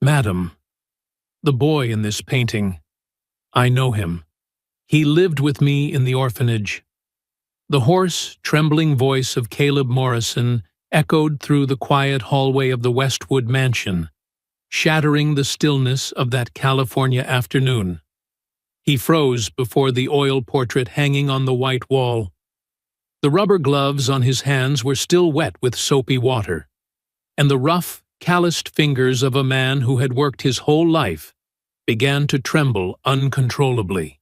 Madam, the boy in this painting, I know him. He lived with me in the orphanage. The hoarse, trembling voice of Caleb Morrison echoed through the quiet hallway of the Westwood mansion, shattering the stillness of that California afternoon. He froze before the oil portrait hanging on the white wall. The rubber gloves on his hands were still wet with soapy water, and the rough, calloused fingers of a man who had worked his whole life began to tremble uncontrollably.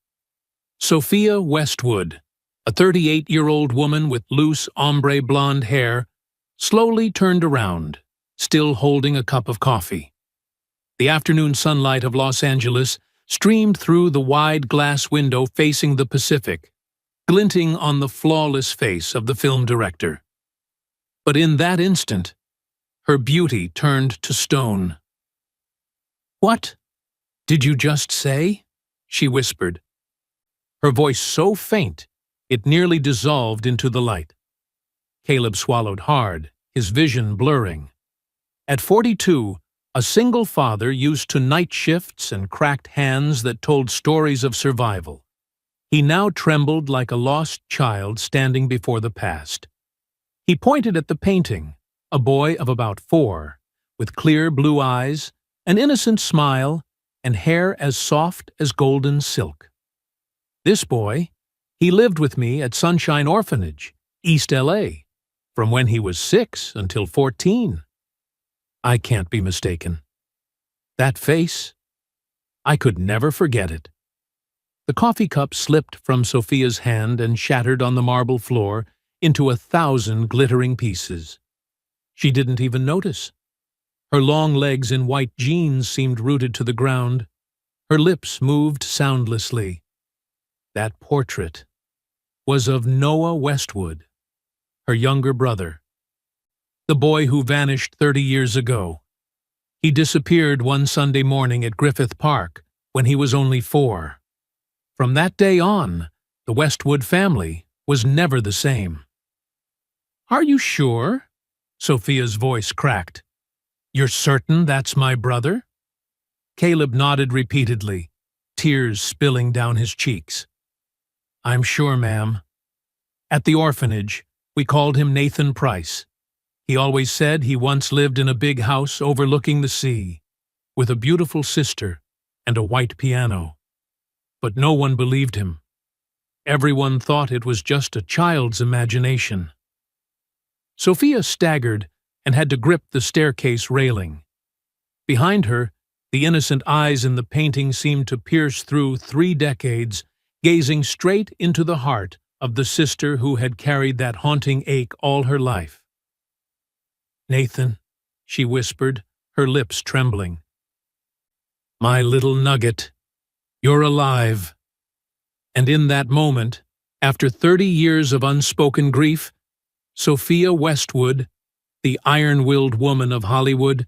Sophia Westwood, a 38-year-old woman with loose ombre blonde hair, slowly turned around, still holding a cup of coffee. The afternoon sunlight of Los Angeles streamed through the wide glass window facing the Pacific, glinting on the flawless face of the film director. But in that instant, her beauty turned to stone. "What did you just say?" she whispered, her voice so faint it nearly dissolved into the light. Caleb swallowed hard, his vision blurring. At 42, a single father used to night shifts and cracked hands that told stories of survival. He now trembled like a lost child standing before the past. He pointed at the painting, a boy of about 4, with clear blue eyes, an innocent smile, and hair as soft as golden silk. "This boy, he lived with me at Sunshine Orphanage, East LA, from when he was 6 until 14. I can't be mistaken. That face, I could never forget it." The coffee cup slipped from Sophia's hand and shattered on the marble floor into 1,000 glittering pieces. She didn't even notice. Her long legs in white jeans seemed rooted to the ground. Her lips moved soundlessly. That portrait was of Noah Westwood, her younger brother, the boy who vanished 30 years ago. He disappeared one Sunday morning at Griffith Park when he was only 4. From that day on, the Westwood family was never the same. "Are you sure?" Sophia's voice cracked. "You're certain that's my brother?" Caleb nodded repeatedly, tears spilling down his cheeks. "I'm sure, ma'am. At the orphanage, we called him Nathan Price. He always said he once lived in a big house overlooking the sea, with a beautiful sister and a white piano. But no one believed him. Everyone thought it was just a child's imagination." Sophia staggered and had to grip the staircase railing. Behind her, the innocent eyes in the painting seemed to pierce through 3 decades, gazing straight into the heart of the sister who had carried that haunting ache all her life. "Nathan," she whispered, her lips trembling. "My little nugget, you're alive." And in that moment, after 30 years of unspoken grief, Sophia Westwood, the iron-willed woman of Hollywood,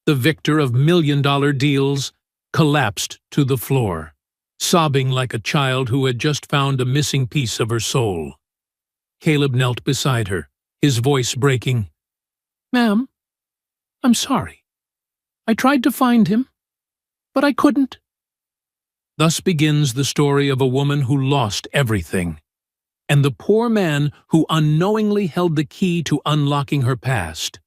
the victor of million-dollar deals, collapsed to the floor, sobbing like a child who had just found a missing piece of her soul. Caleb knelt beside her, his voice breaking. "Ma'am, I'm sorry. I tried to find him, but I couldn't." Thus begins the story of a woman who lost everything, and the poor man who unknowingly held the key to unlocking her past.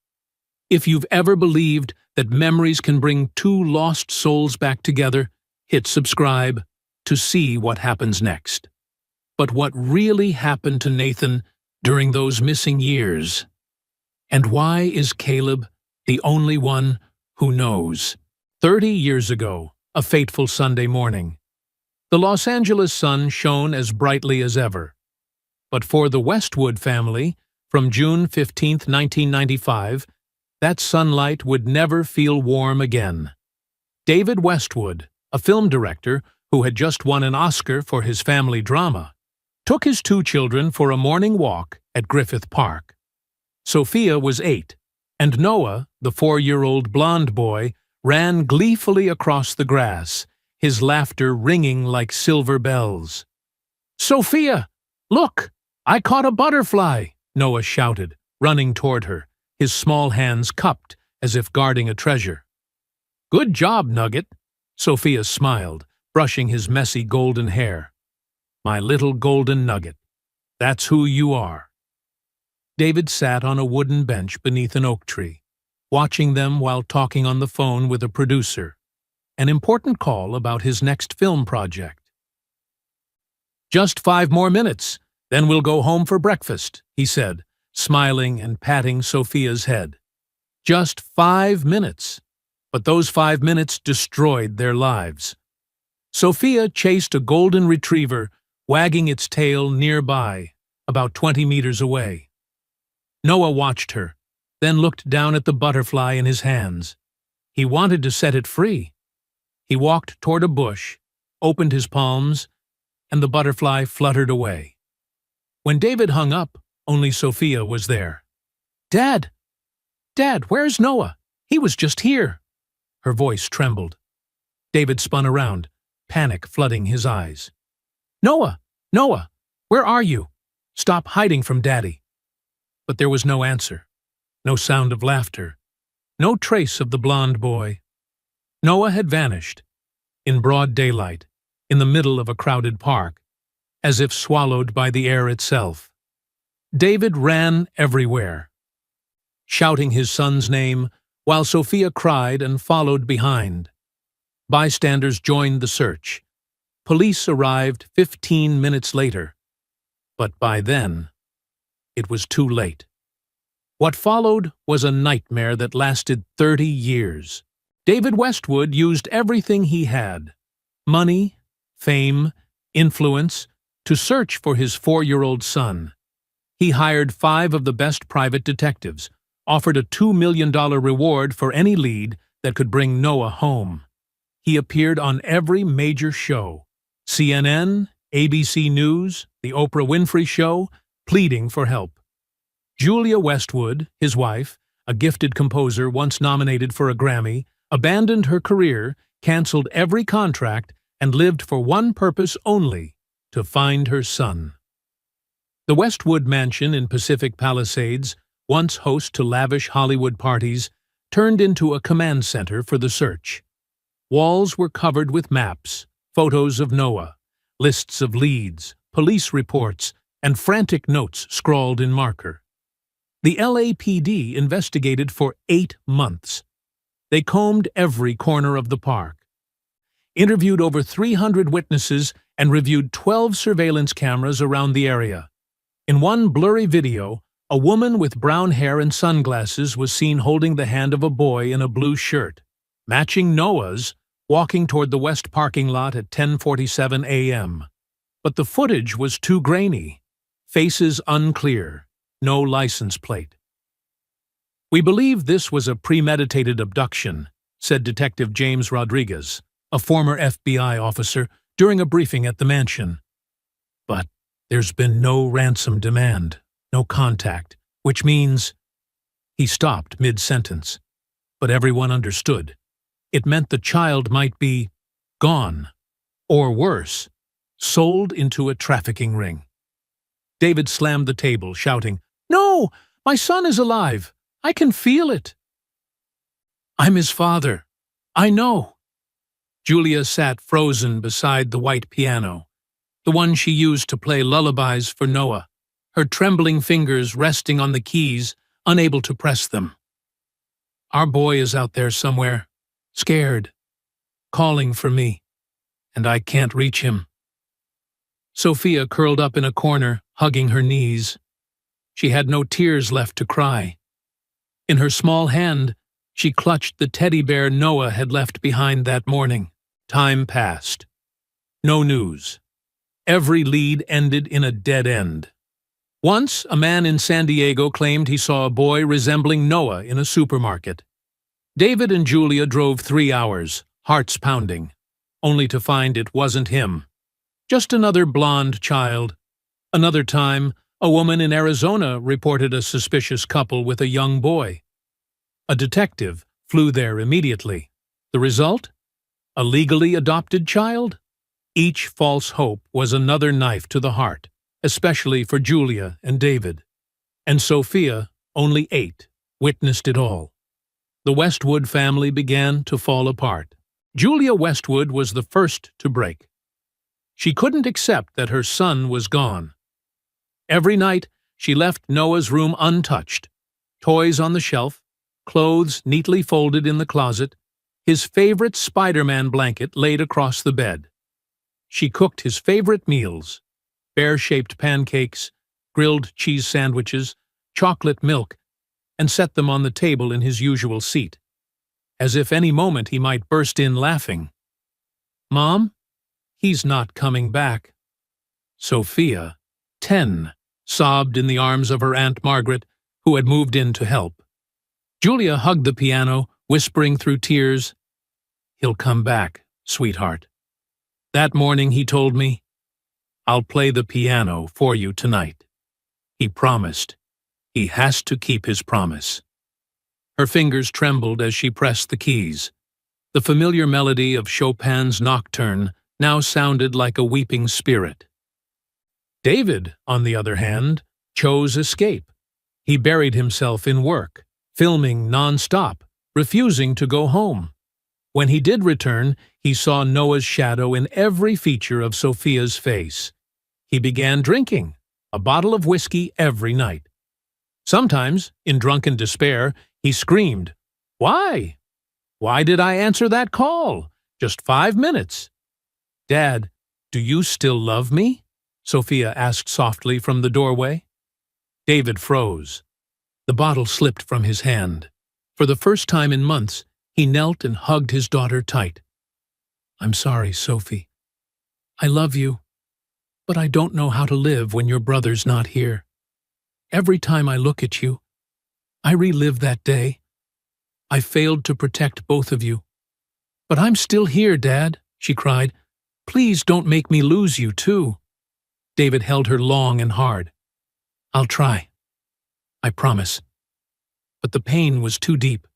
If you've ever believed that memories can bring 2 lost souls back together, hit subscribe to see what happens next. But what really happened to Nathan during those missing years? And why is Caleb the only one who knows? 30 years ago, a fateful Sunday morning, the Los Angeles sun shone as brightly as ever. But for the Westwood family, from June 15, 1995, that sunlight would never feel warm again. David Westwood, a film director who had just won an Oscar for his family drama, took his 2 children for a morning walk at Griffith Park. Sophia was 8, and Noah, the 4-year-old blonde boy, ran gleefully across the grass, his laughter ringing like silver bells. "Sophia, look! I caught a butterfly!" Noah shouted, running toward her, his small hands cupped as if guarding a treasure. Good job, Nugget. Sophia smiled, brushing his messy golden hair. My little golden nugget. That's who you are. David sat on a wooden bench beneath an oak tree, watching them while talking on the phone with a producer. An important call about his next film project. Just 5 more minutes, then we'll go home for breakfast, he said, smiling and patting Sophia's head. Just 5 minutes. But those 5 minutes destroyed their lives. Sophia chased a golden retriever, wagging its tail nearby, about 20 meters away. Noah watched her, then looked down at the butterfly in his hands. He wanted to set it free. He walked toward a bush, opened his palms, and the butterfly fluttered away. When David hung up, only Sophia was there. Dad! Dad, where's Noah? He was just here. Her voice trembled. David spun around, panic flooding his eyes. Noah! Noah! Where are you? Stop hiding from Daddy. But there was no answer, no sound of laughter, no trace of the blond boy. Noah had vanished, in broad daylight, in the middle of a crowded park, as if swallowed by the air itself. David ran everywhere, shouting his son's name, while Sophia cried and followed behind. Bystanders joined the search. Police arrived 15 minutes later, but by then, it was too late. What followed was a nightmare that lasted 30 years. David Westwood used everything he had, money, fame, influence, to search for his 4-year-old son. He hired 5 of the best private detectives, offered a $2 million reward for any lead that could bring Noah home. He appeared on every major show, CNN, ABC News, The Oprah Winfrey Show, pleading for help. Julia Westwood, his wife, a gifted composer once nominated for a Grammy, abandoned her career, canceled every contract, and lived for one purpose only, to find her son. The Westwood Mansion in Pacific Palisades, once host to lavish Hollywood parties, turned into a command center for the search. Walls were covered with maps, photos of Noah, lists of leads, police reports, and frantic notes scrawled in marker. The LAPD investigated for 8 months. They combed every corner of the park, interviewed over 300 witnesses, and reviewed 12 surveillance cameras around the area. In one blurry video, a woman with brown hair and sunglasses was seen holding the hand of a boy in a blue shirt, matching Noah's, walking toward the west parking lot at 10:47 a.m. But the footage was too grainy, faces unclear, no license plate. We believe this was a premeditated abduction, said Detective James Rodriguez, a former FBI officer, during a briefing at the mansion. But there's been no ransom demand, no contact, which means... He stopped mid-sentence, but everyone understood. It meant the child might be gone, or worse, sold into a trafficking ring. David slammed the table, shouting, "No! My son is alive! I can feel it!" "I'm his father. I know." Julia sat frozen beside the white piano, the one she used to play lullabies for Noah, her trembling fingers resting on the keys, unable to press them. "Our boy is out there somewhere, scared, calling for me, and I can't reach him." Sophia curled up in a corner, hugging her knees. She had no tears left to cry. In her small hand, she clutched the teddy bear Noah had left behind that morning. Time passed. No news. Every lead ended in a dead end. Once, a man in San Diego claimed he saw a boy resembling Noah in a supermarket. David and Julia drove 3 hours, hearts pounding, only to find it wasn't him. Just another blonde child. Another time, a woman in Arizona reported a suspicious couple with a young boy. A detective flew there immediately. The result? A legally adopted child? Each false hope was another knife to the heart, especially for Julia and David. And Sophia, only 8, witnessed it all. The Westwood family began to fall apart. Julia Westwood was the first to break. She couldn't accept that her son was gone. Every night, she left Noah's room untouched, toys on the shelf, clothes neatly folded in the closet, his favorite Spider-Man blanket laid across the bed. She cooked his favorite meals: bear-shaped pancakes, grilled cheese sandwiches, chocolate milk, and set them on the table in his usual seat, as if any moment he might burst in laughing. "Mom, he's not coming back." Sophia, 10, sobbed in the arms of her Aunt Margaret, who had moved in to help. Julia hugged the piano, whispering through tears, "He'll come back, sweetheart." That morning he told me, "I'll play the piano for you tonight." He promised. He has to keep his promise. Her fingers trembled as she pressed the keys. The familiar melody of Chopin's Nocturne now sounded like a weeping spirit. David, on the other hand, chose escape. He buried himself in work, filming non-stop, refusing to go home. When he did return, he saw Noah's shadow in every feature of Sophia's face. He began drinking, a bottle of whiskey every night. Sometimes, in drunken despair, he screamed, "Why? Why did I answer that call? Just 5 minutes." "Dad, do you still love me?" Sophia asked softly from the doorway. David froze. The bottle slipped from his hand. For the first time in months, he knelt and hugged his daughter tight. "I'm sorry, Sophie. I love you, but I don't know how to live when your brother's not here. Every time I look at you, I relive that day. I failed to protect both of you. But I'm still here, Dad," she cried. "Please don't make me lose you, too." David held her long and hard. "I'll try. I promise." But the pain was too deep.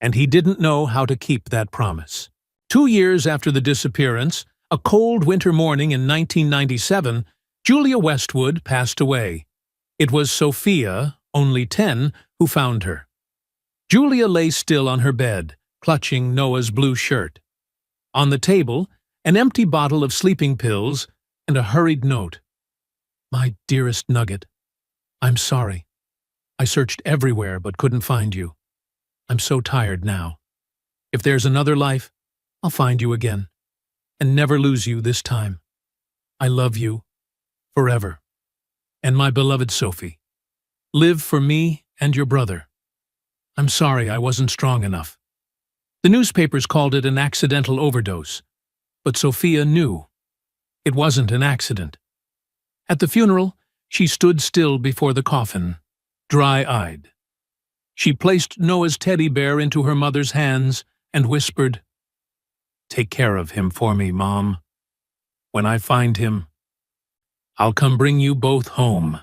And he didn't know how to keep that promise. 2 years after the disappearance, a cold winter morning in 1997, Julia Westwood passed away. It was Sophia, only 10, who found her. Julia lay still on her bed, clutching Noah's blue shirt. On the table, an empty bottle of sleeping pills and a hurried note. "My dearest Nugget, I'm sorry. I searched everywhere but couldn't find you. I'm so tired now. If there's another life, I'll find you again, and never lose you this time. I love you, forever. And my beloved Sophie, live for me and your brother. I'm sorry I wasn't strong enough." The newspapers called it an accidental overdose, but Sophia knew it wasn't an accident. At the funeral, she stood still before the coffin, dry-eyed. She placed Noah's teddy bear into her mother's hands and whispered, "Take care of him for me, Mom. When I find him, I'll come bring you both home."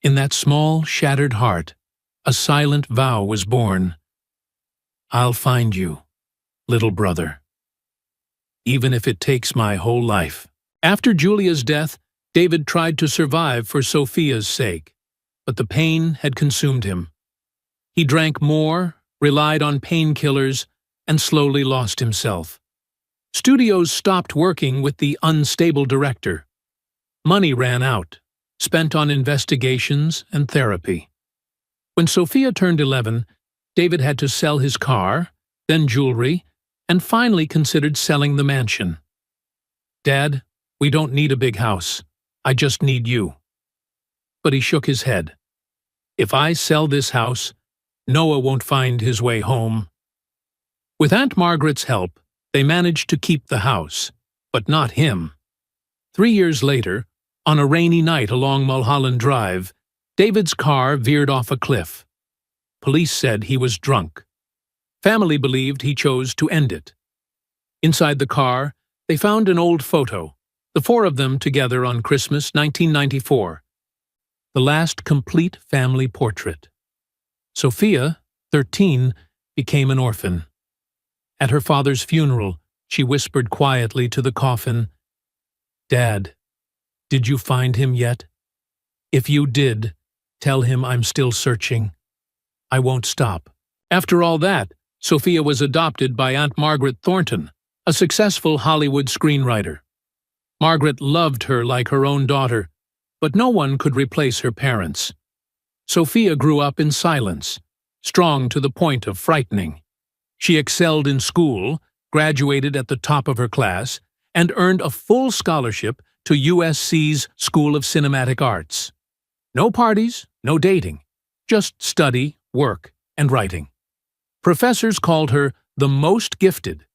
In that small, shattered heart, a silent vow was born. "I'll find you, little brother, even if it takes my whole life." After Julia's death, David tried to survive for Sophia's sake, but the pain had consumed him. He drank more, relied on painkillers, and slowly lost himself. Studios stopped working with the unstable director. Money ran out, spent on investigations and therapy. When Sophia turned 11, David had to sell his car, then jewelry, and finally considered selling the mansion. "Dad, we don't need a big house. I just need you." But he shook his head. "If I sell this house, Noah won't find his way home." With Aunt Margaret's help, they managed to keep the house, but not him. 3 years later, on a rainy night along Mulholland Drive, David's car veered off a cliff. Police said he was drunk. Family believed he chose to end it. Inside the car, they found an old photo, the 4 of them together on Christmas 1994. The last complete family portrait. Sophia, 13, became an orphan. At her father's funeral, she whispered quietly to the coffin, "Dad, did you find him yet? If you did, tell him I'm still searching. I won't stop After all that, Sophia was adopted by Aunt Margaret Thornton, a successful Hollywood screenwriter. Margaret loved her like her own daughter, but no one could replace her parents. Sophia grew up in silence, strong to the point of frightening. She excelled in school, graduated at the top of her class, and earned a full scholarship to USC's School of Cinematic Arts. No parties, no dating, just study, work, and writing. Professors called her the most gifted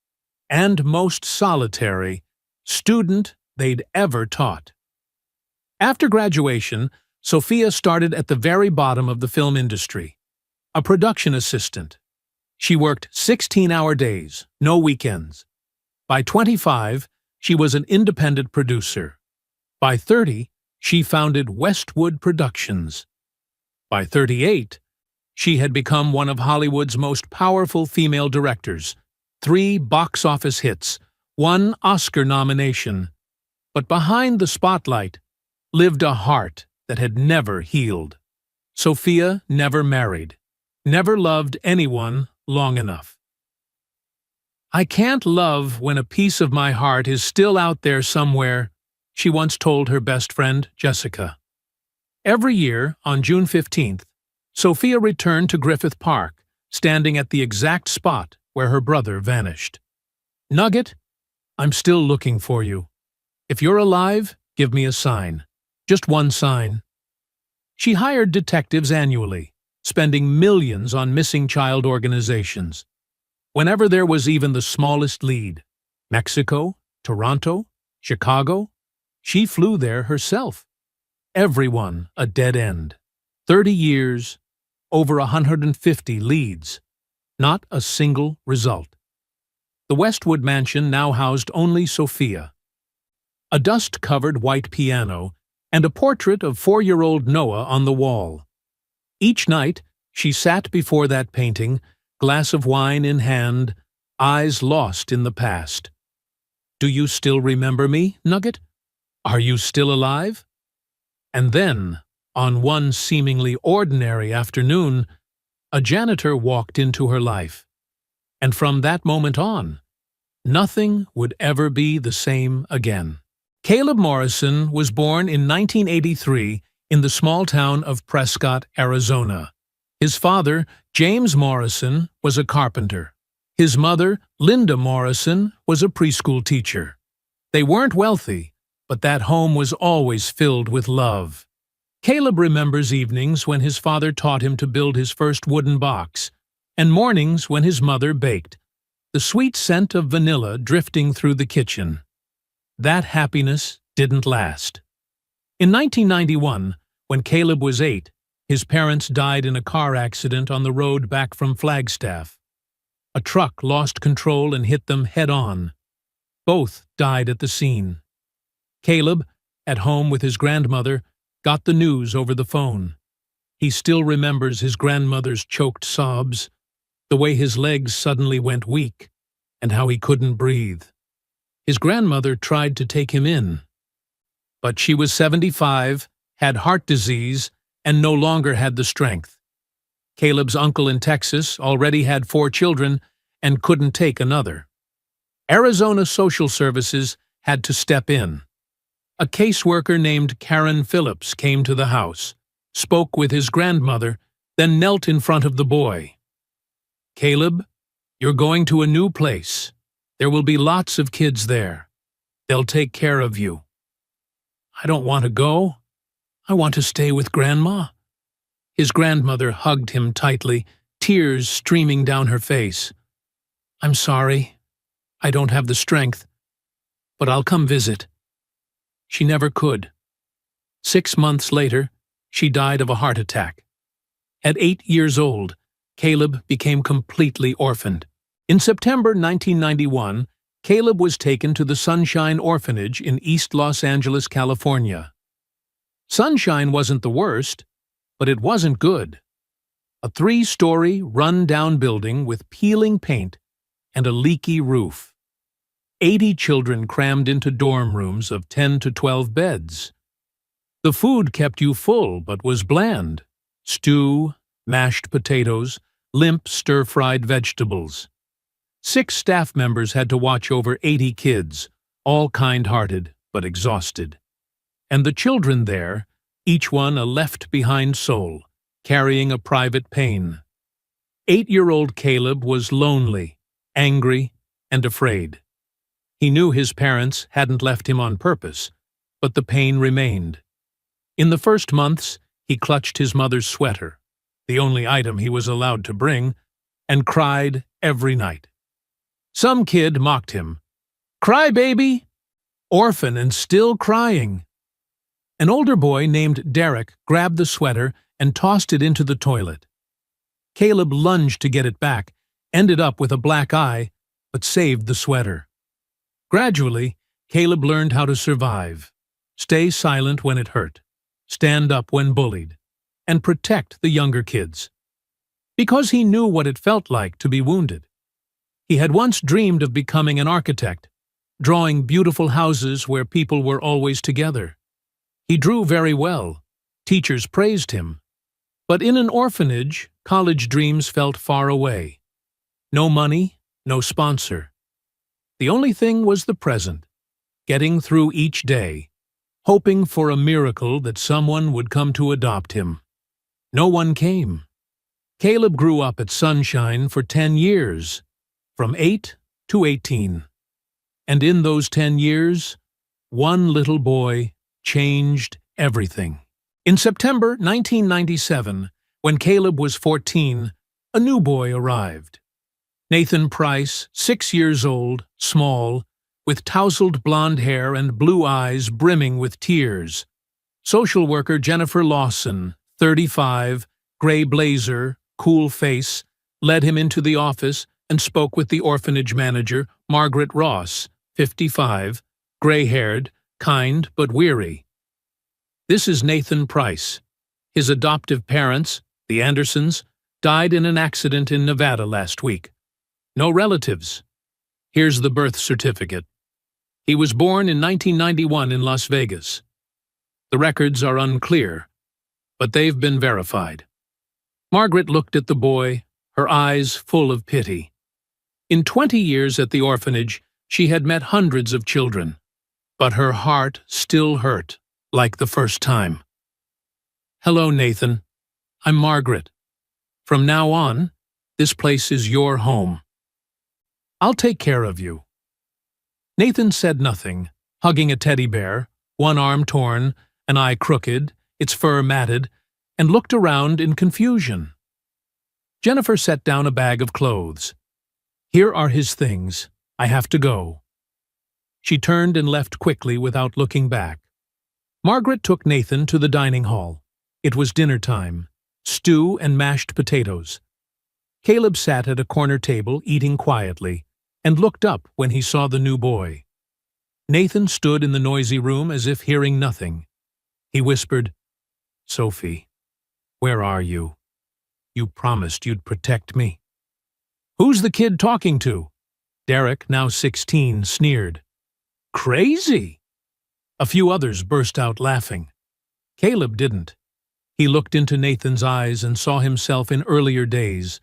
and most solitary student they'd ever taught. After graduation, Sophia started at the very bottom of the film industry, a production assistant. She worked 16-hour days, no weekends. By 25, she was an independent producer. By 30, she founded Westwood Productions. By 38, she had become one of Hollywood's most powerful female directors, 3 box office hits, 1 Oscar nomination. But behind the spotlight lived a heart that had never healed. Sophia never married, never loved anyone long enough. "I can't love when a piece of my heart is still out there somewhere," she once told her best friend, Jessica. Every year, on June 15th, Sophia returned to Griffith Park, standing at the exact spot where her brother vanished. "Nugget, I'm still looking for you. If you're alive, give me a sign. Just one sign." She hired detectives annually, spending millions on missing child organizations. Whenever there was even the smallest lead, Mexico, Toronto, Chicago, she flew there herself. Everyone a dead end. 30 years, over 150 leads. Not a single result. The Westwood mansion now housed only Sophia. A dust-covered white piano and a portrait of 4-year-old Noah on the wall. Each night, she sat before that painting, glass of wine in hand, eyes lost in the past. "Do you still remember me, Nugget? Are you still alive?" And then, on one seemingly ordinary afternoon, a janitor walked into her life. And from that moment on, nothing would ever be the same again. Caleb Morrison was born in 1983 in the small town of Prescott, Arizona. His father, James Morrison, was a carpenter. His mother, Linda Morrison, was a preschool teacher. They weren't wealthy, but that home was always filled with love. Caleb remembers evenings when his father taught him to build his first wooden box, and mornings when his mother baked, the sweet scent of vanilla drifting through the kitchen. That happiness didn't last. In 1991, when Caleb was 8, his parents died in a car accident on the road back from Flagstaff. A truck lost control and hit them head-on. Both died at the scene. Caleb, at home with his grandmother, got the news over the phone. He still remembers his grandmother's choked sobs, the way his legs suddenly went weak, and how he couldn't breathe. His grandmother tried to take him in, but she was 75, had heart disease, and no longer had the strength. Caleb's uncle in Texas already had 4 children and couldn't take another. Arizona Social Services had to step in. A caseworker named Karen Phillips came to the house, spoke with his grandmother, then knelt in front of the boy. "Caleb, you're going to a new place. There will be lots of kids there. They'll take care of you." "I don't want to go. I want to stay with Grandma." His grandmother hugged him tightly, tears streaming down her face. "I'm sorry. I don't have the strength, but I'll come visit." She never could. 6 months later, she died of a heart attack. At 8 years old, Caleb became completely orphaned. In September 1991, Caleb was taken to the Sunshine Orphanage in East Los Angeles, California. Sunshine wasn't the worst, but it wasn't good. A 3-story, run-down building with peeling paint and a leaky roof. 80 children crammed into dorm rooms of 10 to 12 beds. The food kept you full but was bland. Stew, mashed potatoes, limp stir-fried vegetables. 6 staff members had to watch over 80 kids, all kind-hearted but exhausted. And the children there, each one a left-behind soul, carrying a private pain. 8-year-old Caleb was lonely, angry, and afraid. He knew his parents hadn't left him on purpose, but the pain remained. In the first months, he clutched his mother's sweater, the only item he was allowed to bring, and cried every night. Some kid mocked him. "Cry, baby!" Orphan and still crying. An older boy named Derek grabbed the sweater and tossed it into the toilet. Caleb lunged to get it back, ended up with a black eye, but saved the sweater. Gradually, Caleb learned how to survive, stay silent when it hurt, stand up when bullied, and protect the younger kids. Because he knew what it felt like to be wounded. He had once dreamed of becoming an architect, drawing beautiful houses where people were always together. He drew very well. Teachers praised him. But in an orphanage, college dreams felt far away. No money, no sponsor. The only thing was the present, getting through each day, hoping for a miracle that someone would come to adopt him. No one came. Caleb grew up at Sunshine for 10 years, from 8 to 18. And in those 10 years, one little boy changed everything. In September 1997, when Caleb was 14, a new boy arrived. Nathan Price, 6 years old, small, with tousled blonde hair and blue eyes brimming with tears. Social worker Jennifer Lawson, 35, gray blazer, cool face, led him into the office and spoke with the orphanage manager, Margaret Ross, 55, gray-haired, kind but weary. "This is Nathan Price. His adoptive parents, the Andersons, died in an accident in Nevada last week. No relatives. Here's the birth certificate. He was born in 1991 in Las Vegas. The records are unclear, but they've been verified." Margaret looked at the boy, her eyes full of pity. In 20 years at the orphanage, she had met hundreds of children, but her heart still hurt, like the first time. "Hello, Nathan. I'm Margaret. From now on, this place is your home. I'll take care of you." Nathan said nothing, hugging a teddy bear, one arm torn, an eye crooked, its fur matted, and looked around in confusion. Jennifer set down a bag of clothes. "Here are his things. I have to go." She turned and left quickly without looking back. Margaret took Nathan to the dining hall. It was dinner time. Stew and mashed potatoes. Caleb sat at a corner table eating quietly and looked up when he saw the new boy. Nathan stood in the noisy room as if hearing nothing. He whispered, "Sophie, where are you? You promised you'd protect me." "Who's the kid talking to?" Derek, now 16, sneered. "Crazy!" A few others burst out laughing. Caleb didn't. He looked into Nathan's eyes and saw himself in earlier days,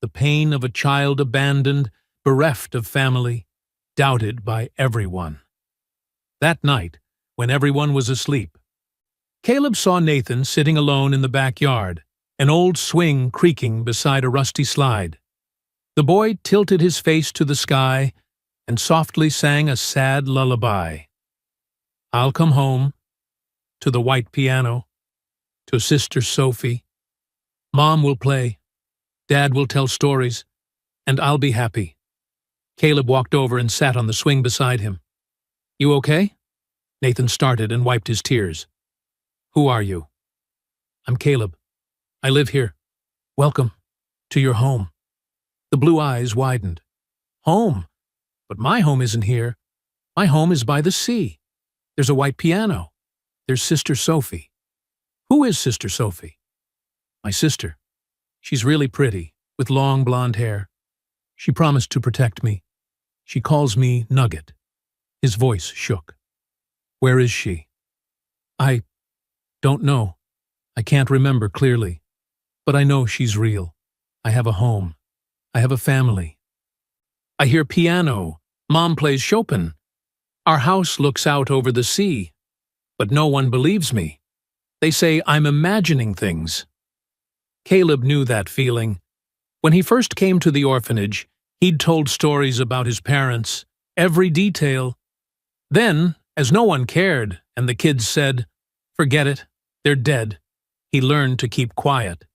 the pain of a child abandoned, bereft of family, doubted by everyone. That night, when everyone was asleep, Caleb saw Nathan sitting alone in the backyard, an old swing creaking beside a rusty slide. The boy tilted his face to the sky and softly sang a sad lullaby. "I'll come home, to the white piano, to Sister Sophie. Mom will play, Dad will tell stories, and I'll be happy." Caleb walked over and sat on the swing beside him. "You okay?" Nathan started and wiped his tears. "Who are you?" "I'm Caleb. I live here. Welcome to your home." The blue eyes widened. "Home? But my home isn't here. My home is by the sea. There's a white piano. There's Sister Sophie." "Who is Sister Sophie?" "My sister. She's really pretty, with long blonde hair. She promised to protect me. She calls me Nugget." His voice shook. "Where is she?" "I don't know. I can't remember clearly. But I know she's real. I have a home. I have a family. I hear piano. Mom plays Chopin. Our house looks out over the sea. But no one believes me. They say I'm imagining things. Caleb knew that feeling. When he first came to the orphanage, he'd told stories about his parents, every detail. Then, as no one cared and the kids said, "Forget it, they're dead," he learned to keep quiet.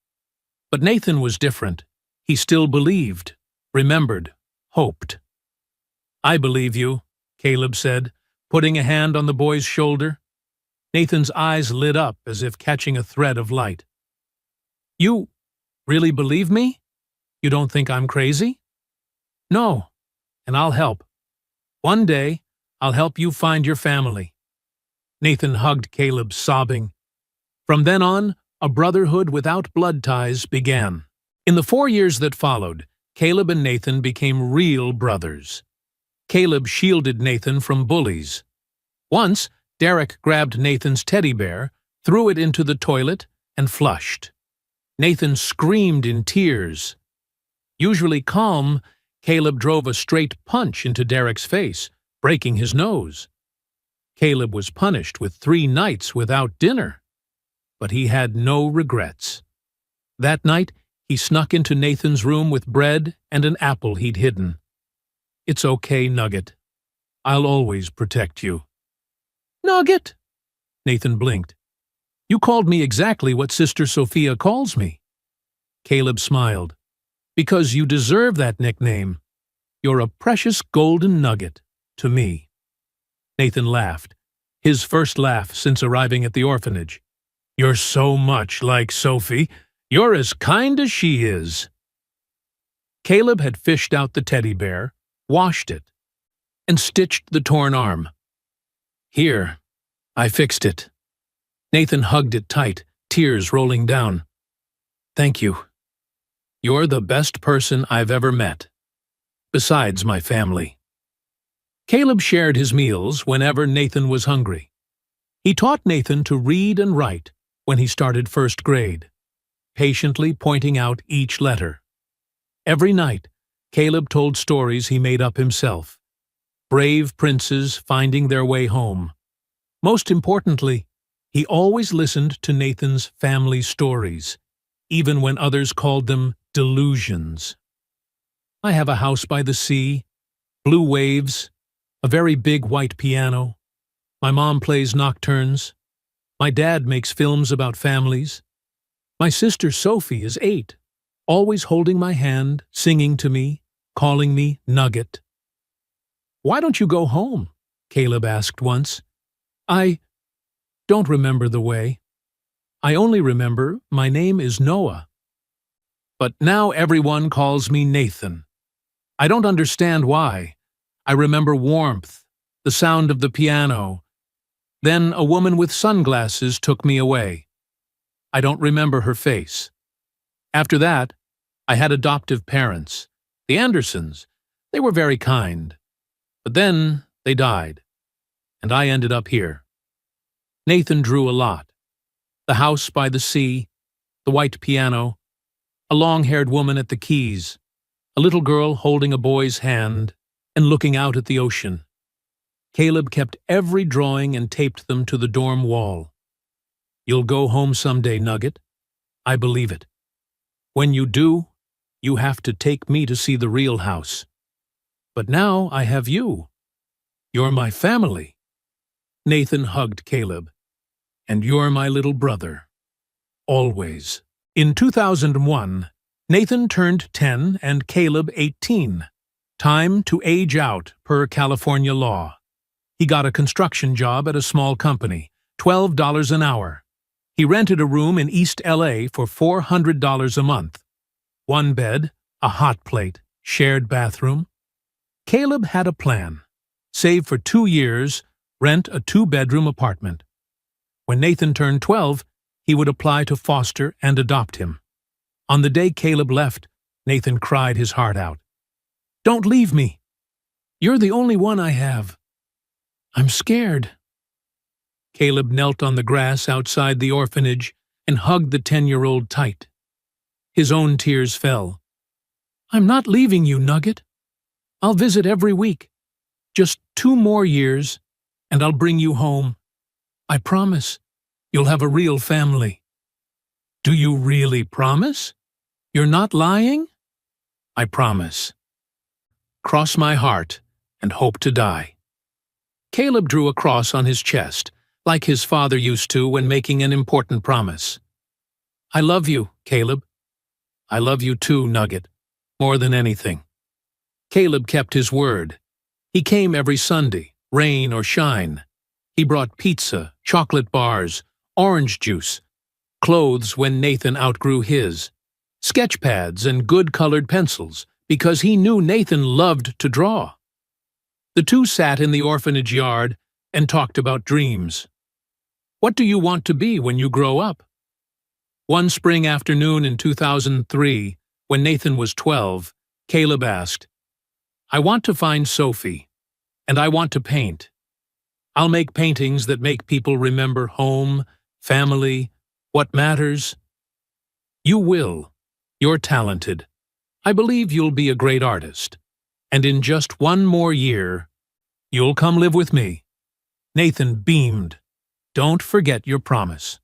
But Nathan was different. He still believed, remembered, hoped. "I believe you," Caleb said, putting a hand on the boy's shoulder. Nathan's eyes lit up as if catching a thread of light. "You really believe me? You don't think I'm crazy?" "No, and I'll help. One day, I'll help you find your family." Nathan hugged Caleb, sobbing. From then on, a brotherhood without blood ties began. In the 4 years that followed, Caleb and Nathan became real brothers. Caleb shielded Nathan from bullies. Once, Derek grabbed Nathan's teddy bear, threw it into the toilet, and flushed. Nathan screamed in tears. Usually calm, Caleb drove a straight punch into Derek's face, breaking his nose. Caleb was punished with 3 nights without dinner. But he had no regrets. That night, he snuck into Nathan's room with bread and an apple he'd hidden. "It's okay, Nugget. I'll always protect you." "Nugget?" Nathan blinked. "You called me exactly what Sister Sophia calls me." Caleb smiled. "Because you deserve that nickname. You're a precious golden nugget to me." Nathan laughed, his first laugh since arriving at the orphanage. "You're so much like Sophie. You're as kind as she is." Caleb had fished out the teddy bear, washed it, and stitched the torn arm. "Here, I fixed it." Nathan hugged it tight, tears rolling down. "Thank you. You're the best person I've ever met, besides my family." Caleb shared his meals whenever Nathan was hungry. He taught Nathan to read and write when he started 1st grade, patiently pointing out each letter. Every night, Caleb told stories he made up himself. Brave princes finding their way home. Most importantly, he always listened to Nathan's family stories, even when others called them delusions. "I have a house by the sea, blue waves, a very big white piano. My mom plays nocturnes. My dad makes films about families. My sister Sophie is 8, always holding my hand, singing to me, calling me Nugget." "Why don't you go home?" Caleb asked once. "I don't remember the way. I only remember my name is Noah. But now everyone calls me Nathan. I don't understand why. I remember warmth, the sound of the piano. Then a woman with sunglasses took me away. I don't remember her face. After that, I had adoptive parents, the Andersons. They were very kind. But then they died, and I ended up here." Nathan drew a lot. The house by the sea, the white piano, a long-haired woman at the keys, a little girl holding a boy's hand and looking out at the ocean. Caleb kept every drawing and taped them to the dorm wall. "You'll go home someday, Nugget. I believe it. When you do, you have to take me to see the real house. But now I have you. You're my family." Nathan hugged Caleb. "And you're my little brother. Always." In 2001, Nathan turned 10 and Caleb 18. Time to age out per California law. He got a construction job at a small company, $12 an hour. He rented a room in East LA for $400 a month. 1 bed, a hot plate, shared bathroom. Caleb had a plan. Save for 2 years, rent a 2-bedroom apartment. When Nathan turned 12, he would apply to foster and adopt him. On the day Caleb left, Nathan cried his heart out. "Don't leave me. You're the only one I have. I'm scared." Caleb knelt on the grass outside the orphanage and hugged the 10-year-old tight. His own tears fell. I'm not leaving you, Nugget. I'll visit every week. Just 2 more years, and I'll bring you home. I promise. You'll have a real family. Do you really promise? You're not lying? I promise. Cross my heart and hope to die. Caleb drew a cross on his chest, like his father used to when making an important promise. I love you, Caleb. I love you too, Nugget, more than anything. Caleb kept his word. He came every Sunday, rain or shine. He brought pizza, chocolate bars, orange juice, clothes when Nathan outgrew his, sketch pads and good-colored pencils, because he knew Nathan loved to draw. The two sat in the orphanage yard and talked about dreams. What do you want to be when you grow up? One spring afternoon in 2003, when Nathan was 12, Caleb asked, I want to find Sophie, and I want to paint. I'll make paintings that make people remember home, family, what matters. You will. You're talented. I believe you'll be a great artist. And in just 1 more year, you'll come live with me. Nathan beamed. Don't forget your promise.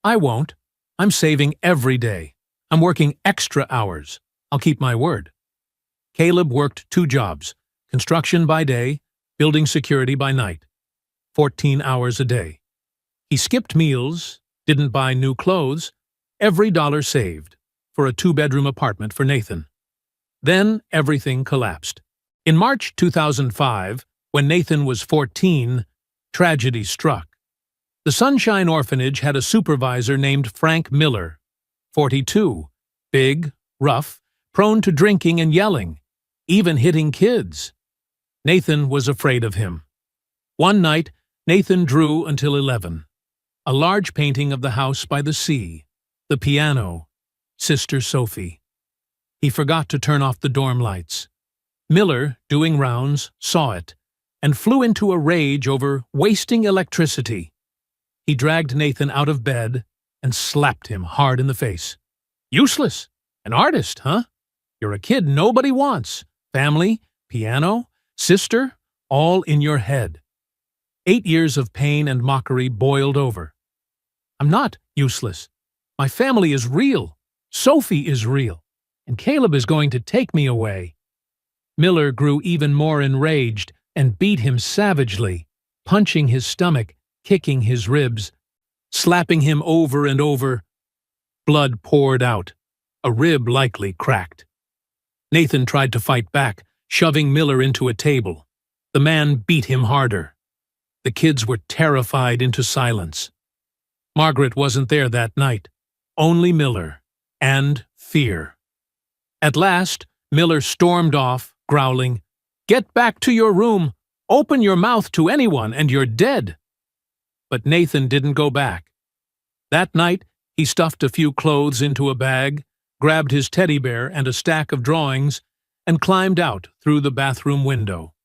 I won't. I'm saving every day. I'm working extra hours. I'll keep my word. Caleb worked 2 jobs, construction by day, building security by night. 14 hours a day. He skipped meals, didn't buy new clothes, every dollar saved, for a 2-bedroom apartment for Nathan. Then everything collapsed. In March 2005, when Nathan was 14, tragedy struck. The Sunshine Orphanage had a supervisor named Frank Miller, 42, big, rough, prone to drinking and yelling, even hitting kids. Nathan was afraid of him. One night, Nathan drew until 11. A large painting of the house by the sea, the piano, Sister Sophie. He forgot to turn off the dorm lights. Miller, doing rounds, saw it, and flew into a rage over wasting electricity. He dragged Nathan out of bed and slapped him hard in the face. Useless! An artist, huh? You're a kid nobody wants. Family, piano, sister, all in your head. 8 years of pain and mockery boiled over. I'm not useless. My family is real. Sophie is real. And Caleb is going to take me away. Miller grew even more enraged and beat him savagely, punching his stomach, kicking his ribs, slapping him over and over. Blood poured out. A rib likely cracked. Nathan tried to fight back, shoving Miller into a table. The man beat him harder. The kids were terrified into silence. Margaret wasn't there that night. Only Miller. And fear. At last, Miller stormed off, growling, "Get back to your room! Open your mouth to anyone and you're dead!" But Nathan didn't go back. That night, he stuffed a few clothes into a bag, grabbed his teddy bear and a stack of drawings, and climbed out through the bathroom window.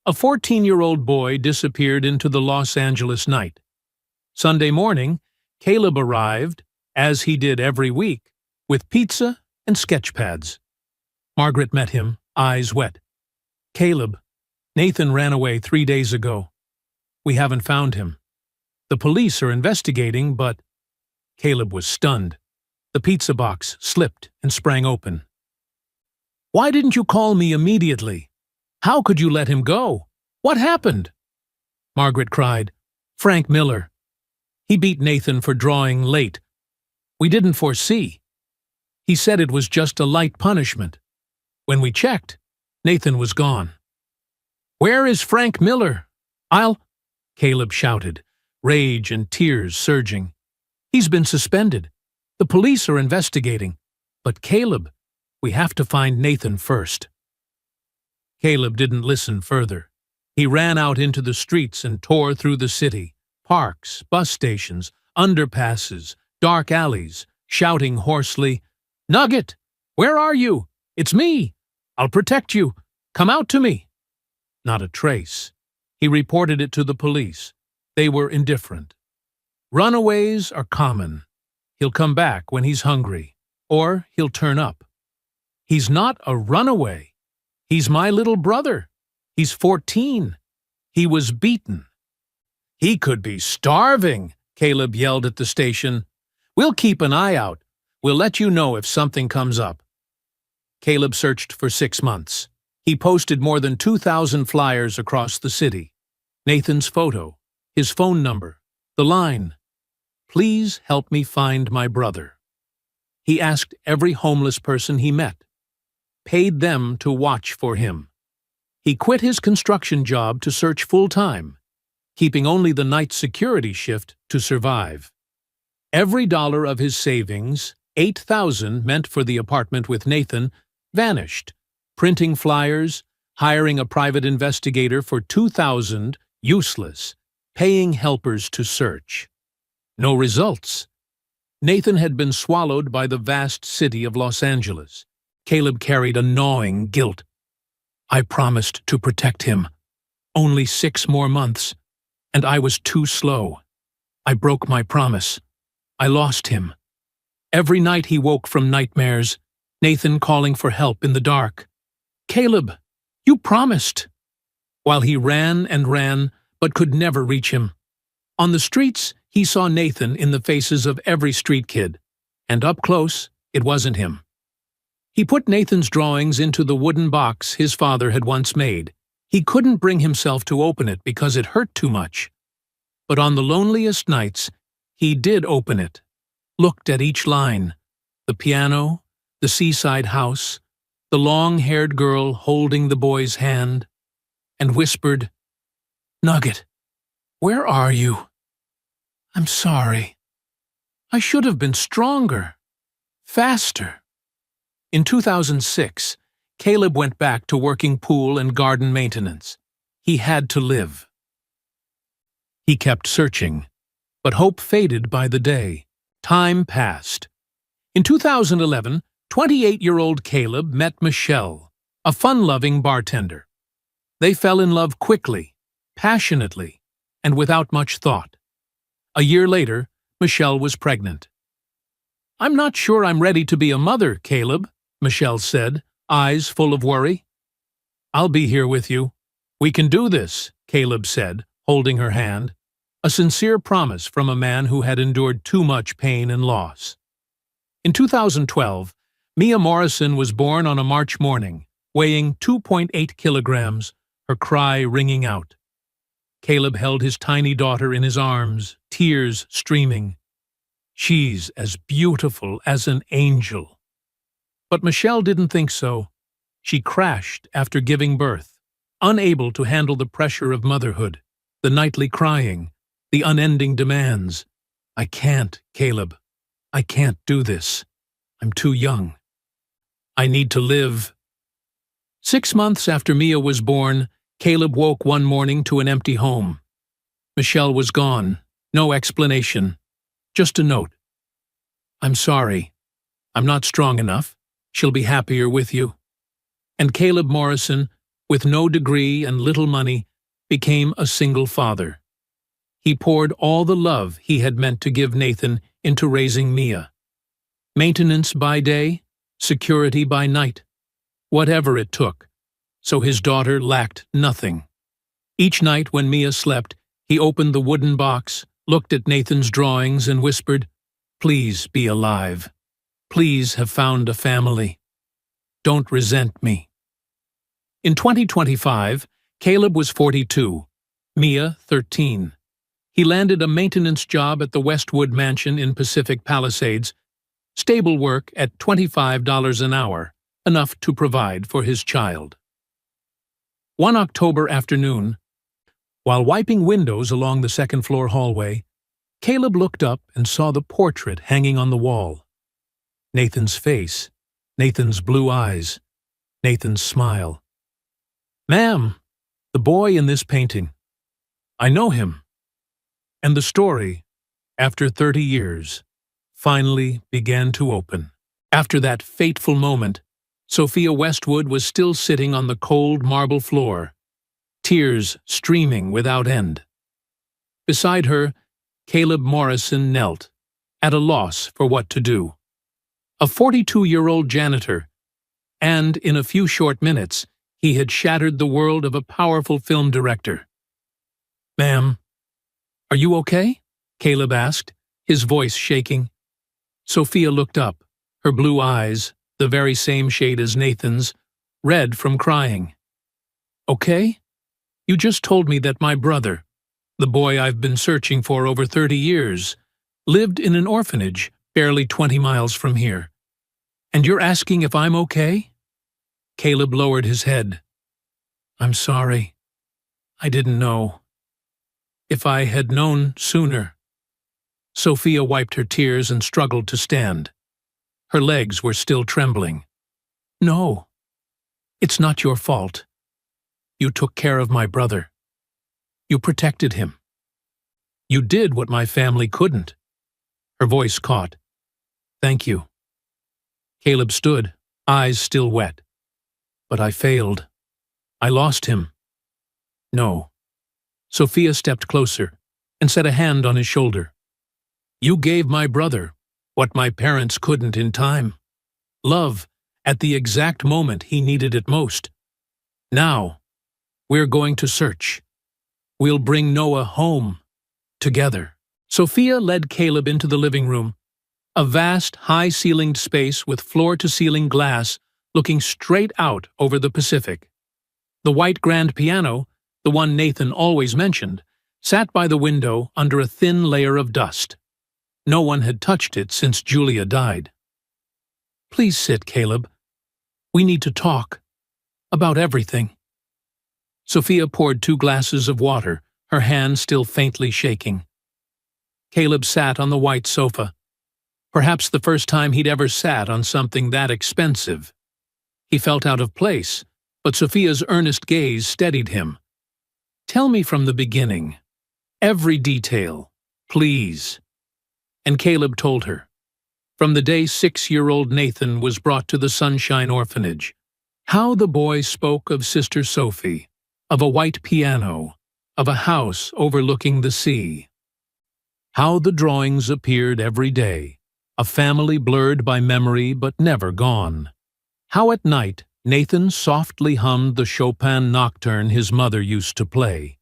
A 14-year-old boy disappeared into the Los Angeles night. Sunday morning, Caleb arrived, as he did every week, with pizza and sketch pads. Margaret met him, eyes wet. "Caleb, Nathan ran away 3 days ago. We haven't found him. The police are investigating, but—" Caleb was stunned. The pizza box slipped and sprang open. "Why didn't you call me immediately? How could you let him go? What happened?" Margaret cried. "Frank Miller. He beat Nathan for drawing late. We didn't foresee. He said it was just a light punishment. When we checked, Nathan was gone." "Where is Frank Miller? I'll—" Caleb shouted, rage and tears surging. "He's been suspended. The police are investigating. But Caleb, we have to find Nathan first." Caleb didn't listen further. He ran out into the streets and tore through the city, parks, bus stations, underpasses, dark alleys, shouting hoarsely, "Nugget! Where are you? It's me! I'll protect you! Come out to me!" Not a trace. He reported it to the police. They were indifferent. Runaways are common. He'll come back when he's hungry, or he'll turn up. He's not a runaway. He's my little brother. He's 14. He was beaten. He could be starving, Caleb yelled at the station. We'll keep an eye out. We'll let you know if something comes up. Caleb searched for 6 months. He posted more than 2,000 flyers across the city. Nathan's photo, his phone number, the line, "Please help me find my brother." He asked every homeless person he met, paid them to watch for him. He quit his construction job to search full-time, keeping only the night security shift to survive. Every dollar of his savings, $8,000 meant for the apartment with Nathan, vanished, printing flyers, hiring a private investigator for $2,000, useless, paying helpers to search. No results. Nathan had been swallowed by the vast city of Los Angeles. Caleb carried a gnawing guilt. I promised to protect him. Only 6 more months, and I was too slow. I broke my promise. I lost him. Every night he woke from nightmares, Nathan calling for help in the dark. Caleb, you promised. While he ran and ran, but could never reach him. On the streets, he saw Nathan in the faces of every street kid, and up close, it wasn't him. He put Nathan's drawings into the wooden box his father had once made. He couldn't bring himself to open it because it hurt too much. But on the loneliest nights, he did open it, looked at each line, the piano, the seaside house, the long-haired girl holding the boy's hand, and whispered, "Nugget, where are you? I'm sorry. I should have been stronger, faster." In 2006, Caleb went back to working pool and garden maintenance. He had to live. He kept searching, but hope faded by the day. Time passed. In 2011, 28-year-old Caleb met Michelle, a fun-loving bartender. They fell in love quickly, passionately, and without much thought. A year later, Michelle was pregnant. "I'm not sure I'm ready to be a mother, Caleb," Michelle said, eyes full of worry. "I'll be here with you. We can do this," Caleb said, holding her hand, a sincere promise from a man who had endured too much pain and loss. In 2012, Mia Morrison was born on a March morning, weighing 2.8 kilograms, her cry ringing out. Caleb held his tiny daughter in his arms, tears streaming. "She's as beautiful as an angel." But Michelle didn't think so. She crashed after giving birth, unable to handle the pressure of motherhood, the nightly crying, the unending demands. "I can't, Caleb. I can't do this. I'm too young. I need to live." 6 months after Mia was born, Caleb woke one morning to an empty home. Michelle was gone, no explanation, just a note. "I'm sorry. I'm not strong enough. She'll be happier with you." And Caleb Morrison, with no degree and little money, became a single father. He poured all the love he had meant to give Nathan into raising Mia. Maintenance by day, security by night, whatever it took, so his daughter lacked nothing. Each night when Mia slept, he opened the wooden box, looked at Nathan's drawings and whispered, "Please be alive. Please have found a family. Don't resent me." In 2025, Caleb was 42, Mia 13. He landed a maintenance job at the Westwood Mansion in Pacific Palisades, stable work at $25 an hour, enough to provide for his child. One October afternoon, while wiping windows along the second-floor hallway, Caleb looked up and saw the portrait hanging on the wall. Nathan's face, Nathan's blue eyes, Nathan's smile. "Ma'am, the boy in this painting. I know him." And the story, after 30 years, finally began to open. After that fateful moment, Sophia Westwood was still sitting on the cold marble floor, tears streaming without end. Beside her, Caleb Morrison knelt, at a loss for what to do. A 42-year-old janitor, and in a few short minutes, he had shattered the world of a powerful film director. "Ma'am, are you okay?" Caleb asked, his voice shaking. Sophia looked up, her blue eyes, the very same shade as Nathan's, red from crying. "Okay? You just told me that my brother, the boy I've been searching for over 30 years, lived in an orphanage barely 20 miles from here. And you're asking if I'm okay?" Caleb lowered his head. "I'm sorry. I didn't know. If I had known sooner." Sophia wiped her tears and struggled to stand. Her legs were still trembling. "No, it's not your fault. You took care of my brother. You protected him. You did what my family couldn't." Her voice caught. "Thank you." Caleb stood, eyes still wet. "But I failed. I lost him." "No." Sophia stepped closer and set a hand on his shoulder. "You gave my brother what my parents couldn't in time. Love, at the exact moment he needed it most. Now, we're going to search. We'll bring Noah home, together." Sophia led Caleb into the living room, a vast, high-ceilinged space with floor-to-ceiling glass looking straight out over the Pacific. The white grand piano, the one Nathan always mentioned, sat by the window under a thin layer of dust. No one had touched it since Julia died. "Please sit, Caleb. We need to talk. About everything." Sophia poured 2 glasses of water, her hand still faintly shaking. Caleb sat on the white sofa. Perhaps the first time he'd ever sat on something that expensive. He felt out of place, but Sophia's earnest gaze steadied him. "Tell me from the beginning. Every detail, please." And Caleb told her. From the day 6-year-old Nathan was brought to the Sunshine Orphanage. How the boy spoke of Sister Sophie, of a white piano, of a house overlooking the sea. How the drawings appeared every day, a family blurred by memory but never gone. How at night Nathan softly hummed the Chopin nocturne his mother used to play.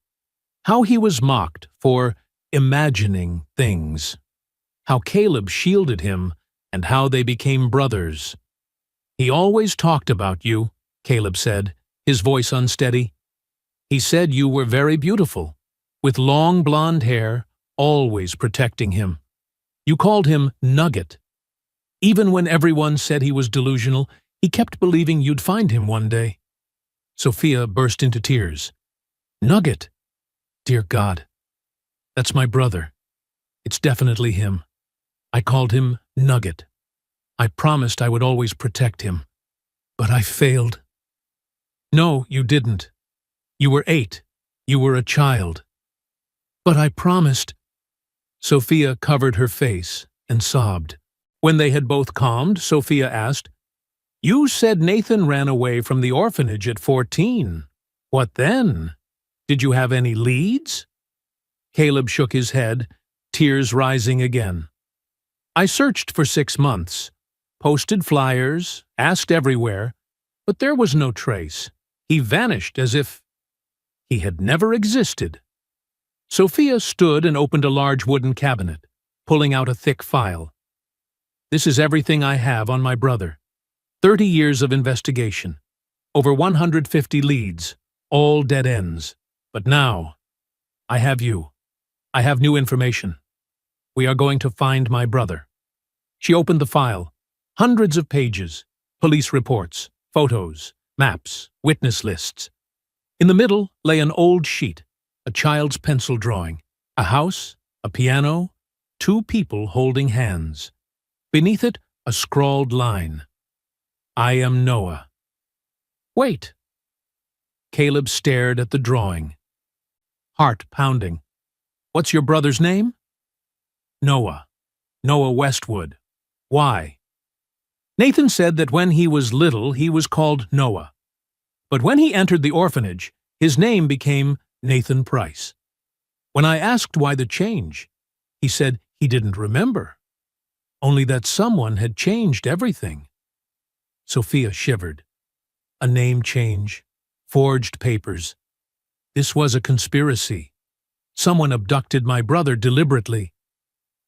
How he was mocked for imagining things. How Caleb shielded him, and how they became brothers. "He always talked about you," Caleb said, his voice unsteady. "He said you were very beautiful, with long blonde hair, always protecting him. You called him Nugget. Even when everyone said he was delusional, he kept believing you'd find him one day." Sophia burst into tears. "Nugget? Dear God, that's my brother. It's definitely him. I called him Nugget. I promised I would always protect him. But I failed." "No, you didn't. You were 8. You were a child." "But I promised." Sophia covered her face and sobbed. When they had both calmed, Sophia asked, "You said Nathan ran away from the orphanage at 14. What then? Did you have any leads?" Caleb shook his head, tears rising again. "I searched for 6 months, posted flyers, asked everywhere, but there was no trace. He vanished as if he had never existed." Sophia stood and opened a large wooden cabinet, pulling out a thick file. "This is everything I have on my brother. 30 years of investigation, over 150 leads, all dead ends. But now, I have you. I have new information. We are going to find my brother." She opened the file. Hundreds of pages, police reports, photos, maps, witness lists. In the middle lay an old sheet, a child's pencil drawing, a house, a piano, 2 people holding hands. Beneath it, a scrawled line. "I am Noah." "Wait." Caleb stared at the drawing. Heart pounding. "What's your brother's name?" "Noah. Noah Westwood. Why?" "Nathan said that when he was little he was called Noah. But when he entered the orphanage, his name became Nathan Price. When I asked why the change, he said he didn't remember, only that someone had changed everything." Sophia shivered. a name change, forged papers. This was a conspiracy. Someone abducted my brother deliberately.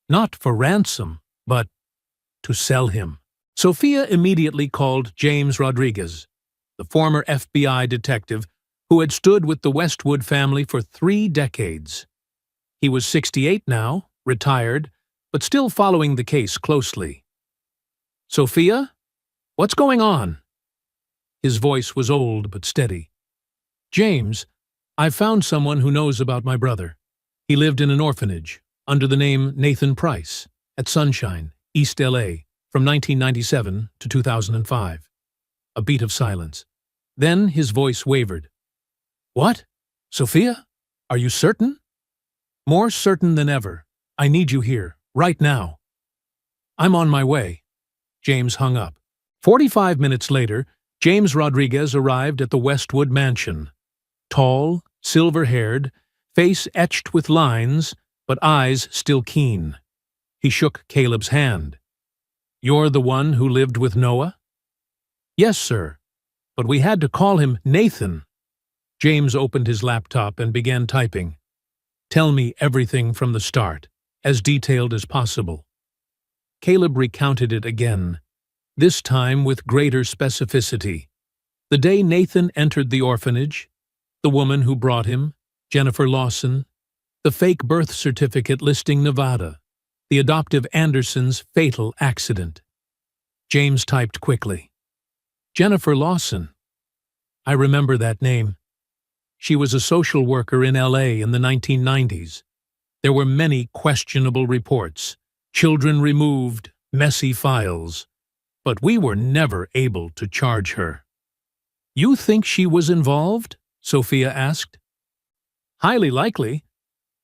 Not for ransom, but to sell him. Sophia immediately called James Rodriguez, the former FBI detective who had stood with the Westwood family for 3 decades. He was 68 now, retired, but still following the case closely. "Sophia? What's going on?" His voice was old but steady. "James, I've found someone who knows about my brother. He lived in an orphanage, under the name Nathan Price, at Sunshine, East L.A., from 1997 to 2005. A beat of silence. Then his voice wavered. "What? Sophia? Are you certain?" "More certain than ever. I need you here, right now." "I'm on my way." James hung up. 45 minutes later, James Rodriguez arrived at the Westwood mansion. Tall, silver-haired, face etched with lines, but eyes still keen. He shook Caleb's hand. "You're the one who lived with Noah?" "Yes, sir. But we had to call him Nathan." James opened his laptop and began typing. "Tell me everything from the start, as detailed as possible." Caleb recounted it again, this time with greater specificity. The day Nathan entered the orphanage, the woman who brought him, Jennifer Lawson, the fake birth certificate listing Nevada, the adoptive Anderson's fatal accident. James typed quickly. "Jennifer Lawson. I remember that name. She was a social worker in L.A. in the 1990s. There were many questionable reports, children removed, messy files. But we were never able to charge her." "You think she was involved?" Sophia asked. "Highly likely.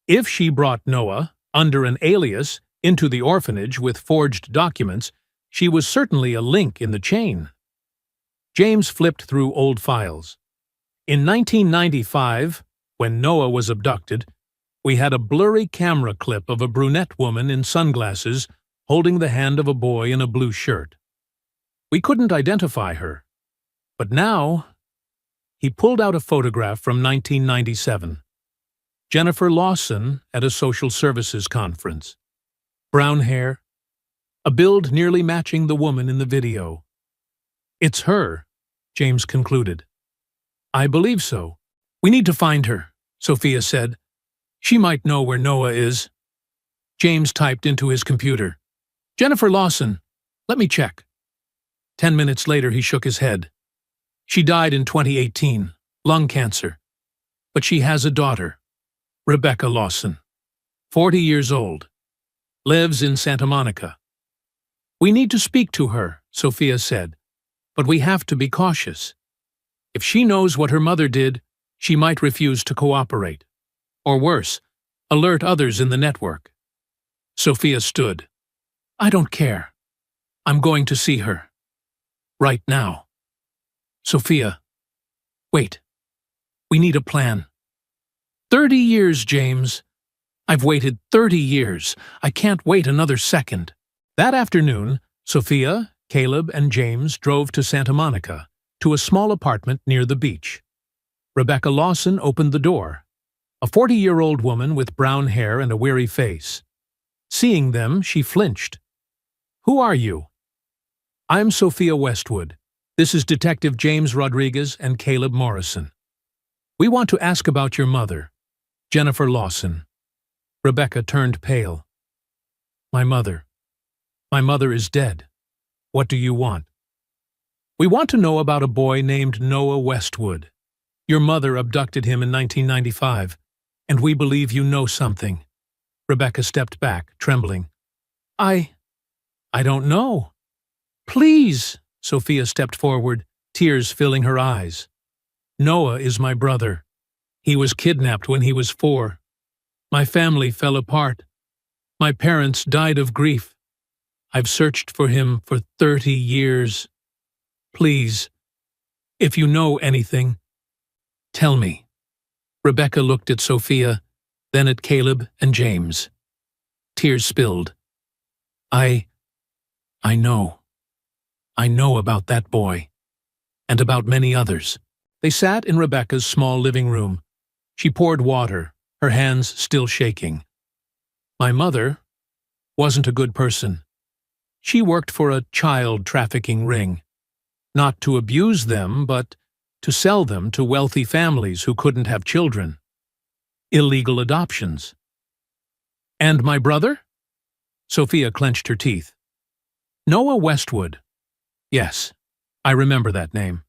If she brought Noah, under an alias, into the orphanage with forged documents, she was certainly a link in the chain." James flipped through old files. "In 1995, when Noah was abducted, we had a blurry camera clip of a brunette woman in sunglasses holding the hand of a boy in a blue shirt. We couldn't identify her. But now—" He pulled out a photograph from 1997. Jennifer Lawson at a social services conference. Brown hair, a build nearly matching the woman in the video. "It's her," James concluded. "I believe so. We need to find her," Sophia said. "She might know where Noah is." James typed into his computer. "Jennifer Lawson. Let me check." 10 minutes later he shook his head. "She died in 2018, lung cancer. But she has a daughter, Rebecca Lawson, 40 years old, lives in Santa Monica." "We need to speak to her," Sophia said, "but we have to be cautious. If she knows what her mother did, she might refuse to cooperate. Or worse, alert others in the network." Sophia stood. "I don't care. I'm going to see her. Right now." "Sophia, wait. We need a plan." 30 years, James. I've waited 30 years. I can't wait another second." That afternoon, Sophia, Caleb, and James drove to Santa Monica, to a small apartment near the beach. Rebecca Lawson opened the door, a 40-year-old woman with brown hair and a weary face. Seeing them, she flinched. "Who are you?" "I'm Sophia Westwood. This is Detective James Rodriguez and Caleb Morrison. We want to ask about your mother, Jennifer Lawson." Rebecca turned pale. My mother is dead. What do you want?" "We want to know about a boy named Noah Westwood. Your mother abducted him in 1995, and we believe you know something." Rebecca stepped back, trembling. I don't know." "Please," Sophia stepped forward, tears filling her eyes. "Noah is my brother. He was kidnapped when he was 4. My family fell apart. My parents died of grief. I've searched for him for 30 years. Please, if you know anything, tell me." Rebecca looked at Sophia, then at Caleb and James. Tears spilled. I know. I know about that boy. and about many others. They sat in Rebecca's small living room. She poured water, her hands still shaking. My mother wasn't a good person. She worked for a child trafficking ring. Not to abuse them, but to sell them to wealthy families who couldn't have children. Illegal adoptions. And my brother? Sophia clenched her teeth. Noah Westwood. Yes, I remember that name.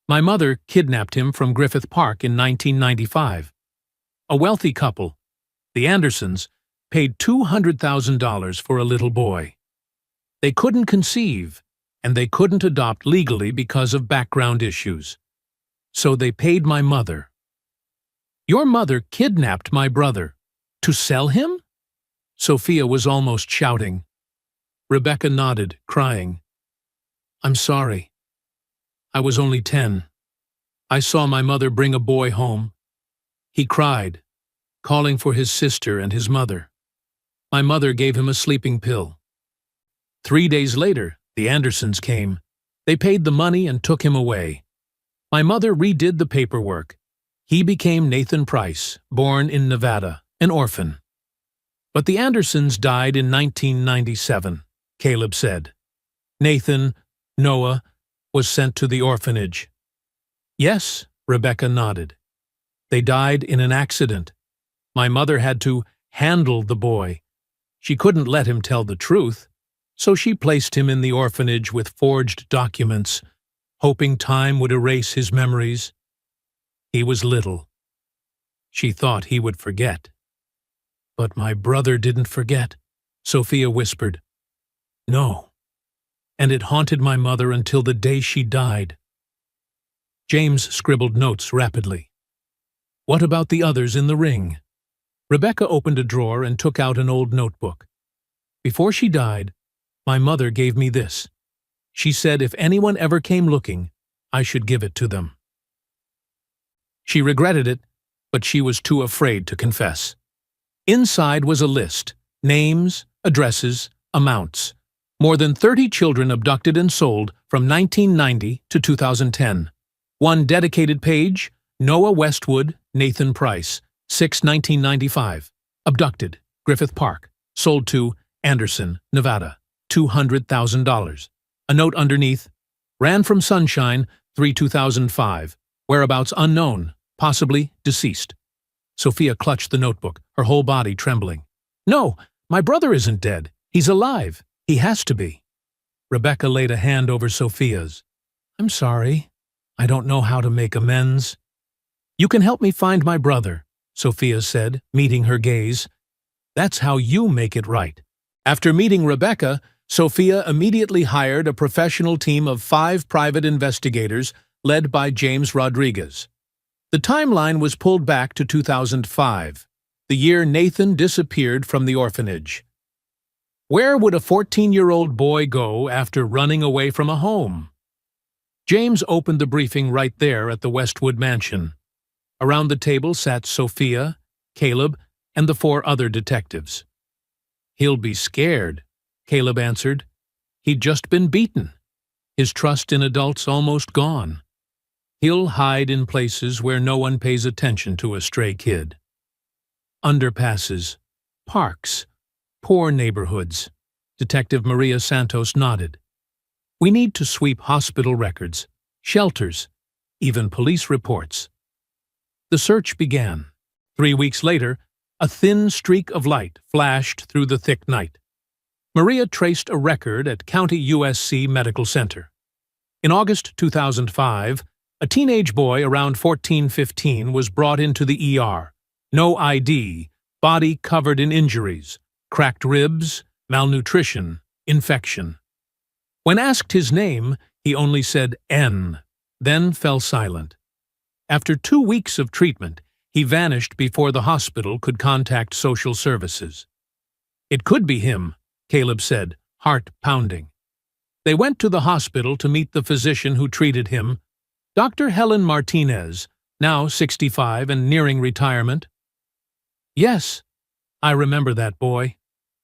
My mother kidnapped him from Griffith Park in 1995. A wealthy couple, the Andersons, paid $200,000 for a little boy. They couldn't conceive, and they couldn't adopt legally because of background issues. So they paid my mother. Your mother kidnapped my brother. To sell him? Sophia was almost shouting. Rebecca nodded, crying. I'm sorry. I was only 10. I saw my mother bring a boy home. He cried, calling for his sister and his mother. My mother gave him a sleeping pill. 3 days later, the Andersons came. They paid the money and took him away. My mother redid the paperwork. He became Nathan Price, born in Nevada, an orphan. But the Andersons died in 1997, Caleb said. Nathan, Noah, was sent to the orphanage. Yes, Rebecca nodded. They died in an accident. My mother had to handle the boy. She couldn't let him tell the truth, so she placed him in the orphanage with forged documents, hoping time would erase his memories. He was little. She thought he would forget. But my brother didn't forget, Sophia whispered. No. And it haunted my mother until the day she died. James scribbled notes rapidly. What about the others in the ring? Rebecca opened a drawer and took out an old notebook. Before she died, my mother gave me this. She said if anyone ever came looking, I should give it to them. She regretted it, but she was too afraid to confess. Inside was a list, names, addresses, amounts. More than 30 children abducted and sold from 1990 to 2010. One dedicated page, Noah Westwood, Nathan Price, 6/1995. Abducted, Griffith Park, sold to Anderson, Nevada, $200,000. A note underneath, ran from Sunshine, 3/2005. Whereabouts unknown, possibly deceased. Sophia clutched the notebook, her whole body trembling. No, my brother isn't dead. He's alive. He has to be. Rebecca laid a hand over Sophia's. I'm sorry. I don't know how to make amends. You can help me find my brother, Sophia said, meeting her gaze. That's how you make it right. After meeting Rebecca, Sophia immediately hired a professional team of 5 private investigators led by James Rodriguez. The timeline was pulled back to 2005, the year Nathan disappeared from the orphanage. Where would a 14-year-old boy go after running away from a home? James opened the briefing right there at the Westwood mansion. Around the table sat Sophia, Caleb, and the 4 other detectives. He'll be scared, Caleb answered. He'd just been beaten. His trust in adults almost gone. He'll hide in places where no one pays attention to a stray kid. Underpasses, parks, poor neighborhoods. Detective Maria Santos nodded. We need to sweep hospital records, shelters, even police reports. The search began. 3 weeks later, a thin streak of light flashed through the thick night. Maria traced a record at County USC Medical Center. In August 2005, a teenage boy around 14-15 was brought into the ER. No ID, body covered in injuries, cracked ribs, malnutrition, infection. When asked his name, he only said N, then fell silent. After 2 weeks of treatment, he vanished before the hospital could contact social services. It could be him, Caleb said, heart pounding. They went to the hospital to meet the physician who treated him, Dr. Helen Martinez, now 65 and nearing retirement. Yes, I remember that boy.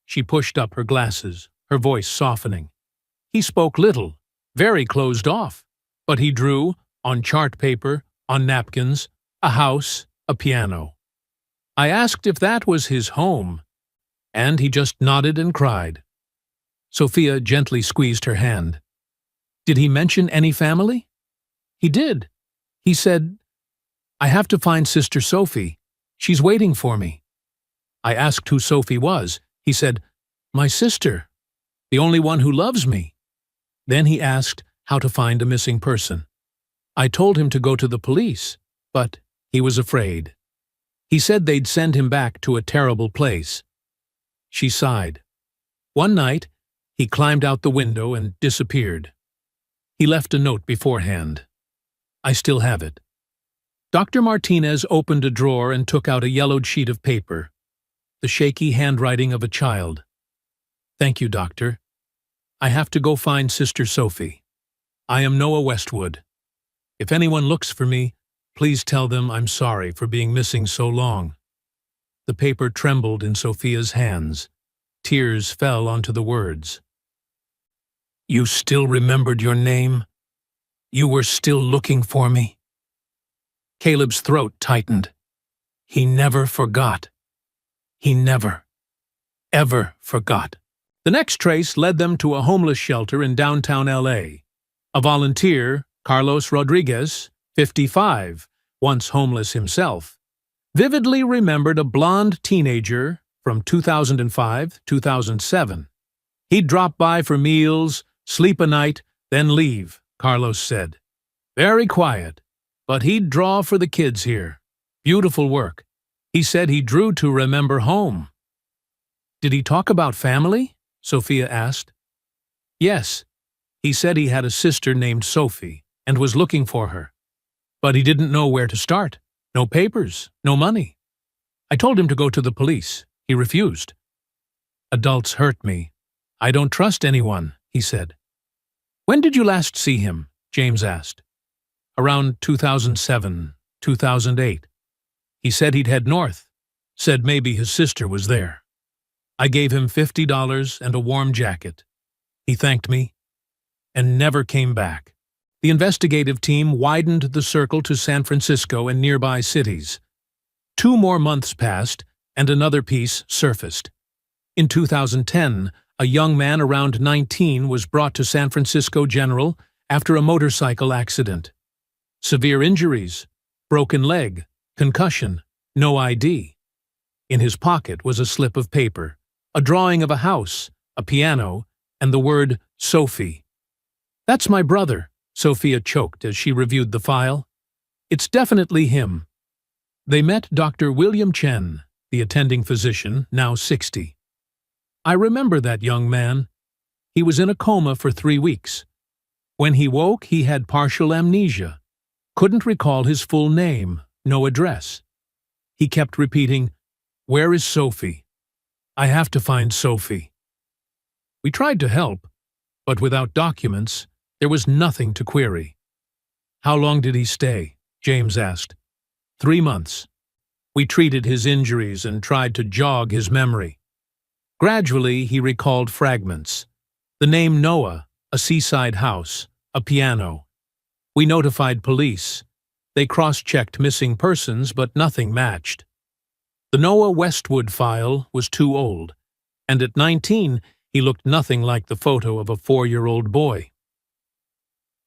She pushed up her glasses, her voice softening. He spoke little, very closed off, but he drew, on chart paper, on napkins, a house, a piano. I asked if that was his home, and he just nodded and cried. Sophia gently squeezed her hand. Did he mention any family? He did. He said, I have to find Sister Sophie. She's waiting for me. I asked who Sophie was. He said, my sister, the only one who loves me. Then he asked how to find a missing person. I told him to go to the police, but he was afraid. He said they'd send him back to a terrible place. She sighed. One night, he climbed out the window and disappeared. He left a note beforehand. I still have it. Dr. Martinez opened a drawer and took out a yellowed sheet of paper, the shaky handwriting of a child. Thank you, Doctor. I have to go find Sister Sophie. I am Noah Westwood. If anyone looks for me, please tell them I'm sorry for being missing so long. The paper trembled in Sophia's hands. Tears fell onto the words. You still remembered your name? You were still looking for me? Caleb's throat tightened. He never forgot. He never, ever forgot. The next trace led them to a homeless shelter in downtown L.A. A volunteer, Carlos Rodriguez, 55, once homeless himself, vividly remembered a blonde teenager from 2005-2007. He'd drop by for meals, sleep a night, then leave, Carlos said. Very quiet, but he'd draw for the kids here. Beautiful work. He said he drew to remember home. Did he talk about family? Sophia asked. Yes. He said he had a sister named Sophie and was looking for her. But he didn't know where to start. No papers, no money. I told him to go to the police. He refused. Adults hurt me. I don't trust anyone, he said. When did you last see him? James asked. Around 2007, 2008. He said he'd head north. Said maybe his sister was there. I gave him $50 and a warm jacket. He thanked me and never came back. The investigative team widened the circle to San Francisco and nearby cities. 2 more months passed, and another piece surfaced. In 2010, a young man around 19 was brought to San Francisco General after a motorcycle accident. Severe injuries, broken leg, concussion, no ID. In his pocket was a slip of paper, a drawing of a house, a piano, and the word Sophie. That's my brother, Sophia choked as she reviewed the file. It's definitely him. They met Dr. William Chen, the attending physician, now 60. I remember that young man. He was in a coma for 3 weeks. When he woke, he had partial amnesia. Couldn't recall his full name, no address. He kept repeating, "Where is Sophie? I have to find Sophie." We tried to help, but without documents, there was nothing to query. How long did he stay? James asked. 3 months. We treated his injuries and tried to jog his memory. Gradually, he recalled fragments. The name Noah, a seaside house, a piano. We notified police. They cross-checked missing persons, but nothing matched. The Noah Westwood file was too old, and at 19, he looked nothing like the photo of a 4-year-old boy.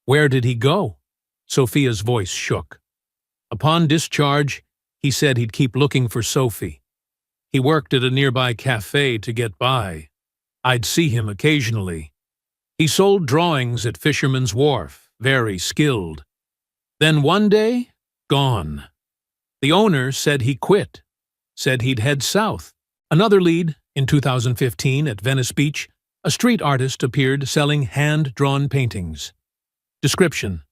Where did he go? Sophia's voice shook. Upon discharge, he said he'd keep looking for Sophie. He worked at a nearby cafe to get by. I'd see him occasionally. He sold drawings at Fisherman's Wharf, very skilled. Then one day, gone. The owner said he quit, said he'd head south. Another lead, in 2015 at Venice Beach, a street artist appeared selling hand-drawn paintings. Description: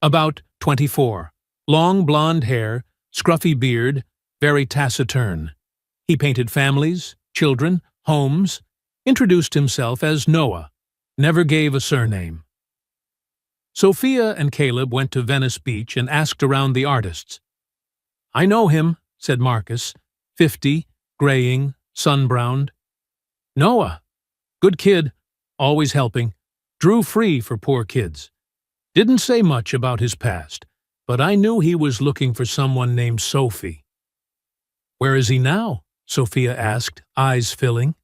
about 24, long blonde hair, scruffy beard, very taciturn. He painted families, children, homes, introduced himself as Noah, never gave a surname. Sophia and Caleb went to Venice Beach and asked around the artists. I know him, said Marcus, 50, graying, sun-browned. Noah, good kid, always helping, drew free for poor kids. Didn't say much about his past, but I knew he was looking for someone named Sophie. "Where is he now?" Sophia asked, eyes filling.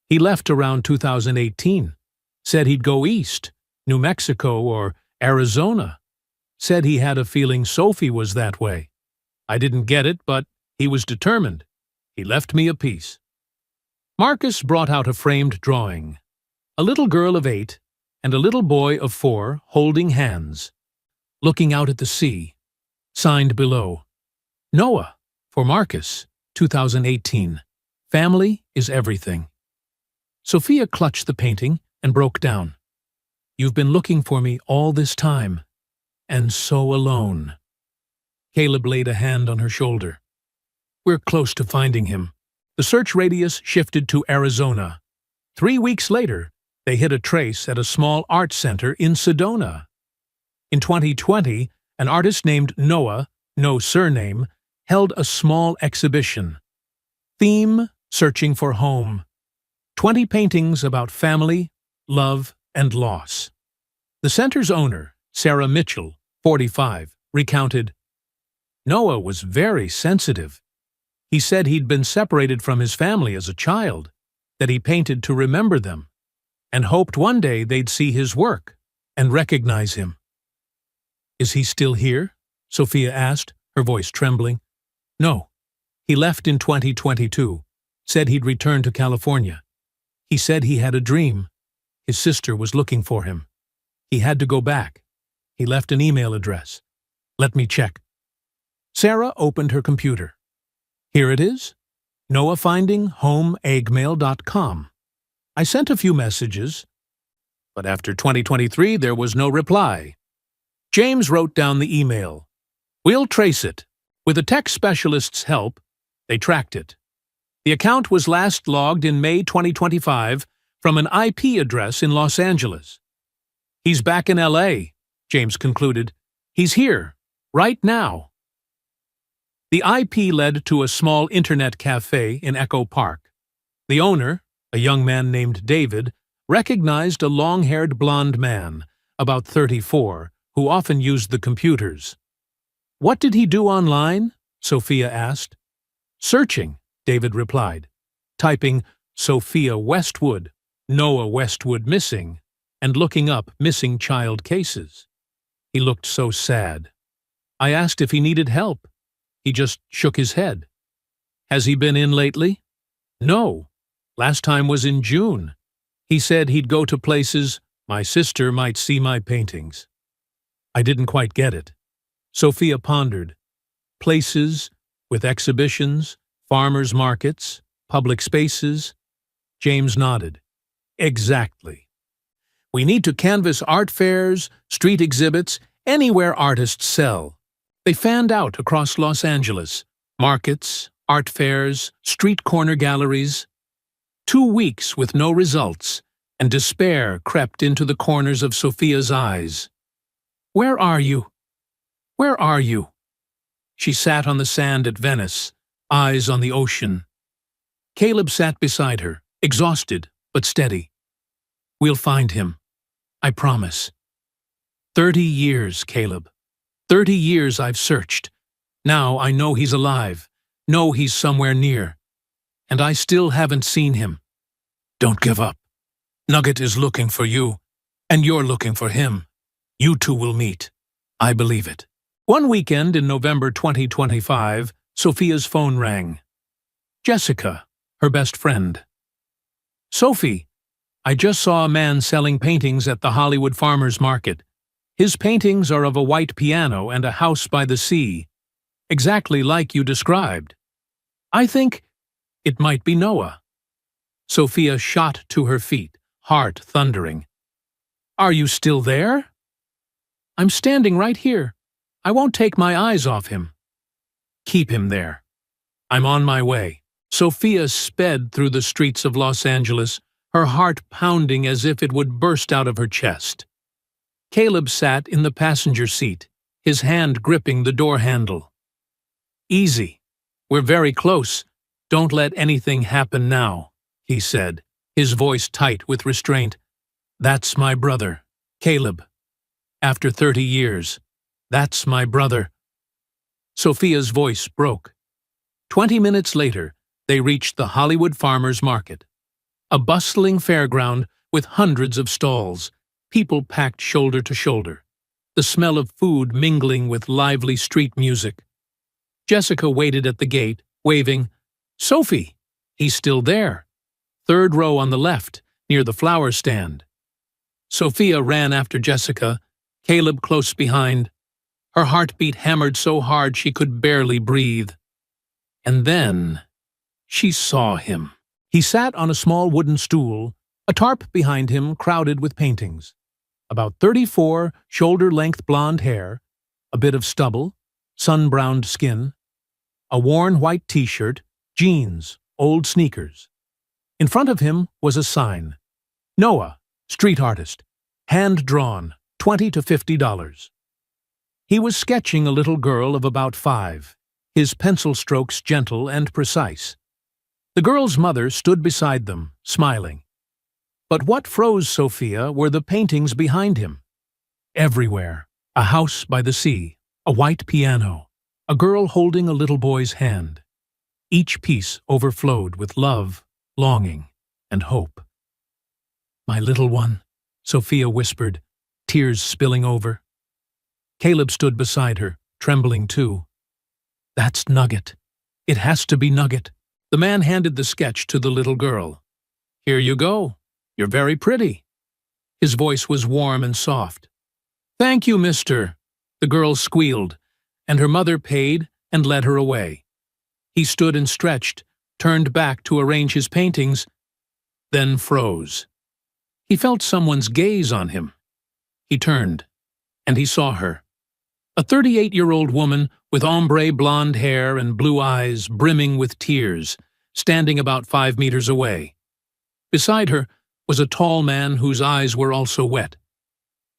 "He left around 2018. Said he'd go east, New Mexico or Arizona. Said he had a feeling Sophie was that way. I didn't get it, but he was determined. He left me a piece." Marcus brought out a framed drawing. A little girl of 8 and a little boy of 4 holding hands, looking out at the sea. Signed below, "Noah, for Marcus, 2018. Family is everything." Sophia clutched the painting and broke down. "You've been looking for me all this time, and so alone." Caleb laid a hand on her shoulder. "We're close to finding him." The search radius shifted to Arizona. 3 weeks later, they hit a trace at a small art center in Sedona. In 2020, an artist named Noah, no surname, held a small exhibition. Theme: Searching for Home. 20 paintings about family, love, and loss. The center's owner, Sarah Mitchell, 45, recounted, "Noah was very sensitive. He said he'd been separated from his family as a child, that he painted to remember them, and hoped one day they'd see his work and recognize him." "Is he still here?" Sophia asked, her voice trembling. "No. He left in 2022, said he'd return to California. He said he had a dream. His sister was looking for him. He had to go back. He left an email address. Let me check." Sarah opened her computer. "Here it is. noahfindinghomeeggmail.com. I sent a few messages, but after 2023 there was no reply. James wrote down the email. We'll trace it. With a tech specialist's help, they tracked it. The account was last logged in May 2025 from an IP address in Los Angeles. He's back in LA, James concluded. He's here, right now." The IP led to a small internet cafe in Echo Park. The owner, a young man named David, recognized a long-haired blond man, about 34, who often used the computers. "What did he do online?" Sophia asked. "Searching," David replied, typing Sophia Westwood, Noah Westwood missing, and looking up missing child cases. He looked so sad. I asked if he needed help. He just shook his head. "Has he been in lately?" "No. Last time was in June. He said he'd go to places my sister might see my paintings." I didn't quite get it. Sophia pondered. Places, with exhibitions, farmers' markets, public spaces. James nodded. "Exactly. We need to canvass art fairs, street exhibits, anywhere artists sell." They fanned out across Los Angeles. Markets, art fairs, street corner galleries. 2 weeks with no results, and despair crept into the corners of Sophia's eyes. "Where are you? Where are you?" She sat on the sand at Venice, eyes on the ocean. Caleb sat beside her, exhausted but steady. "We'll find him. I promise." 30 years, Caleb. 30 years I've searched. Now I know he's alive, know he's somewhere near. And I still haven't seen him. Don't give up. Nugget is looking for you, and you're looking for him. You two will meet. I believe it. One weekend in November 2025, Sophia's phone rang. Jessica, her best friend. "Sophie, I just saw a man selling paintings at the Hollywood Farmers Market. His paintings are of a white piano and a house by the sea, exactly like you described. I think it might be Noah." Sophia shot to her feet, heart thundering. "Are you still there?" "I'm standing right here. I won't take my eyes off him." "Keep him there. I'm on my way." Sophia sped through the streets of Los Angeles, her heart pounding as if it would burst out of her chest. Caleb sat in the passenger seat, his hand gripping the door handle. "Easy. We're very close. Don't let anything happen now," he said, his voice tight with restraint. "That's my brother, Caleb." After 30 years. That's my brother." Sophia's voice broke. 20 minutes later, they reached the Hollywood Farmers Market, a bustling fairground with hundreds of stalls, people packed shoulder to shoulder, the smell of food mingling with lively street music. Jessica waited at the gate, waving, "Sophie!" "He's still there. Third row on the left, near the flower stand." Sophia ran after Jessica, Caleb close behind. Her heartbeat hammered so hard she could barely breathe. And then she saw him. He sat on a small wooden stool, a tarp behind him crowded with paintings. About 34, shoulder-length blonde hair, a bit of stubble, sun-browned skin, a worn white t-shirt, jeans, old sneakers. In front of him was a sign. Noah, street artist, hand-drawn, $20 to $50. He was sketching a little girl of about 5, his pencil strokes gentle and precise. The girl's mother stood beside them, smiling. But what froze Sophia were the paintings behind him. Everywhere, a house by the sea, a white piano, a girl holding a little boy's hand. Each piece overflowed with love, longing, and hope. "My little one," Sophia whispered, tears spilling over. Caleb stood beside her, trembling too. "That's Nugget. It has to be Nugget." The man handed the sketch to the little girl. "Here you go. You're very pretty." His voice was warm and soft. "Thank you, mister," the girl squealed, and her mother paid and led her away. He stood and stretched, turned back to arrange his paintings, then froze. He felt someone's gaze on him. He turned, and he saw her. A 38-year-old woman with ombre blonde hair and blue eyes brimming with tears, standing about 5 meters away. Beside her was a tall man whose eyes were also wet.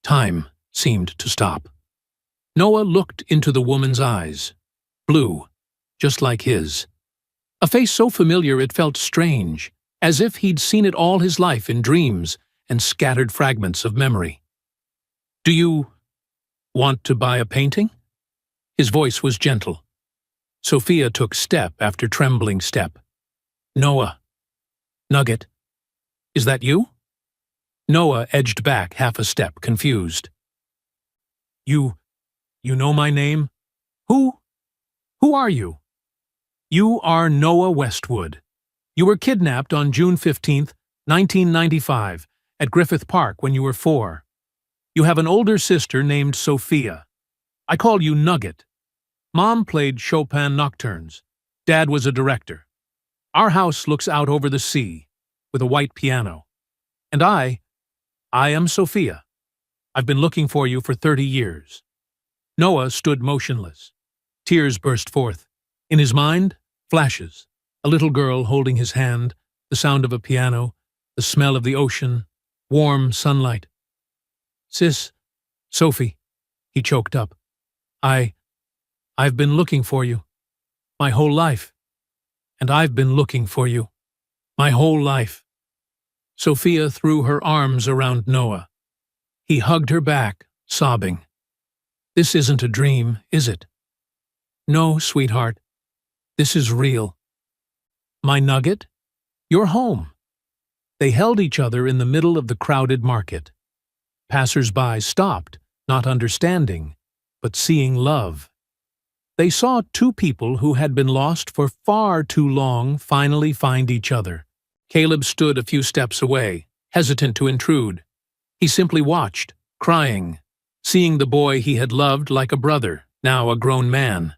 Time seemed to stop. Noah looked into the woman's eyes, blue, just like his. A face so familiar it felt strange, as if he'd seen it all his life in dreams and scattered fragments of memory. "Do you want to buy a painting?" His voice was gentle. Sophia took step after trembling step. "Noah. Nugget. Is that you?" Noah edged back half a step, confused. You know my name? Who are you?" "You are Noah Westwood. You were kidnapped on June 15th, 1995, at Griffith Park when you were 4. You have an older sister named Sophia. I call you Nugget. Mom played Chopin nocturnes. Dad was a director. Our house looks out over the sea, with a white piano. And I am Sophia. I've been looking for you for 30 years. Noah stood motionless. Tears burst forth. In his mind, flashes. A little girl holding his hand, the sound of a piano, the smell of the ocean, warm sunlight. Sophie, he choked up. I've been looking for you. My whole life. And I've been looking for you. My whole life." Sophia threw her arms around Noah. He hugged her back, sobbing. "This isn't a dream, is it?" "No, sweetheart. This is real." "My Nugget, you're home." They held each other in the middle of the crowded market. Passers-by stopped, not understanding, but seeing love. They saw two people who had been lost for far too long finally find each other. Caleb stood a few steps away, hesitant to intrude. He simply watched, crying, seeing the boy he had loved like a brother, now a grown man.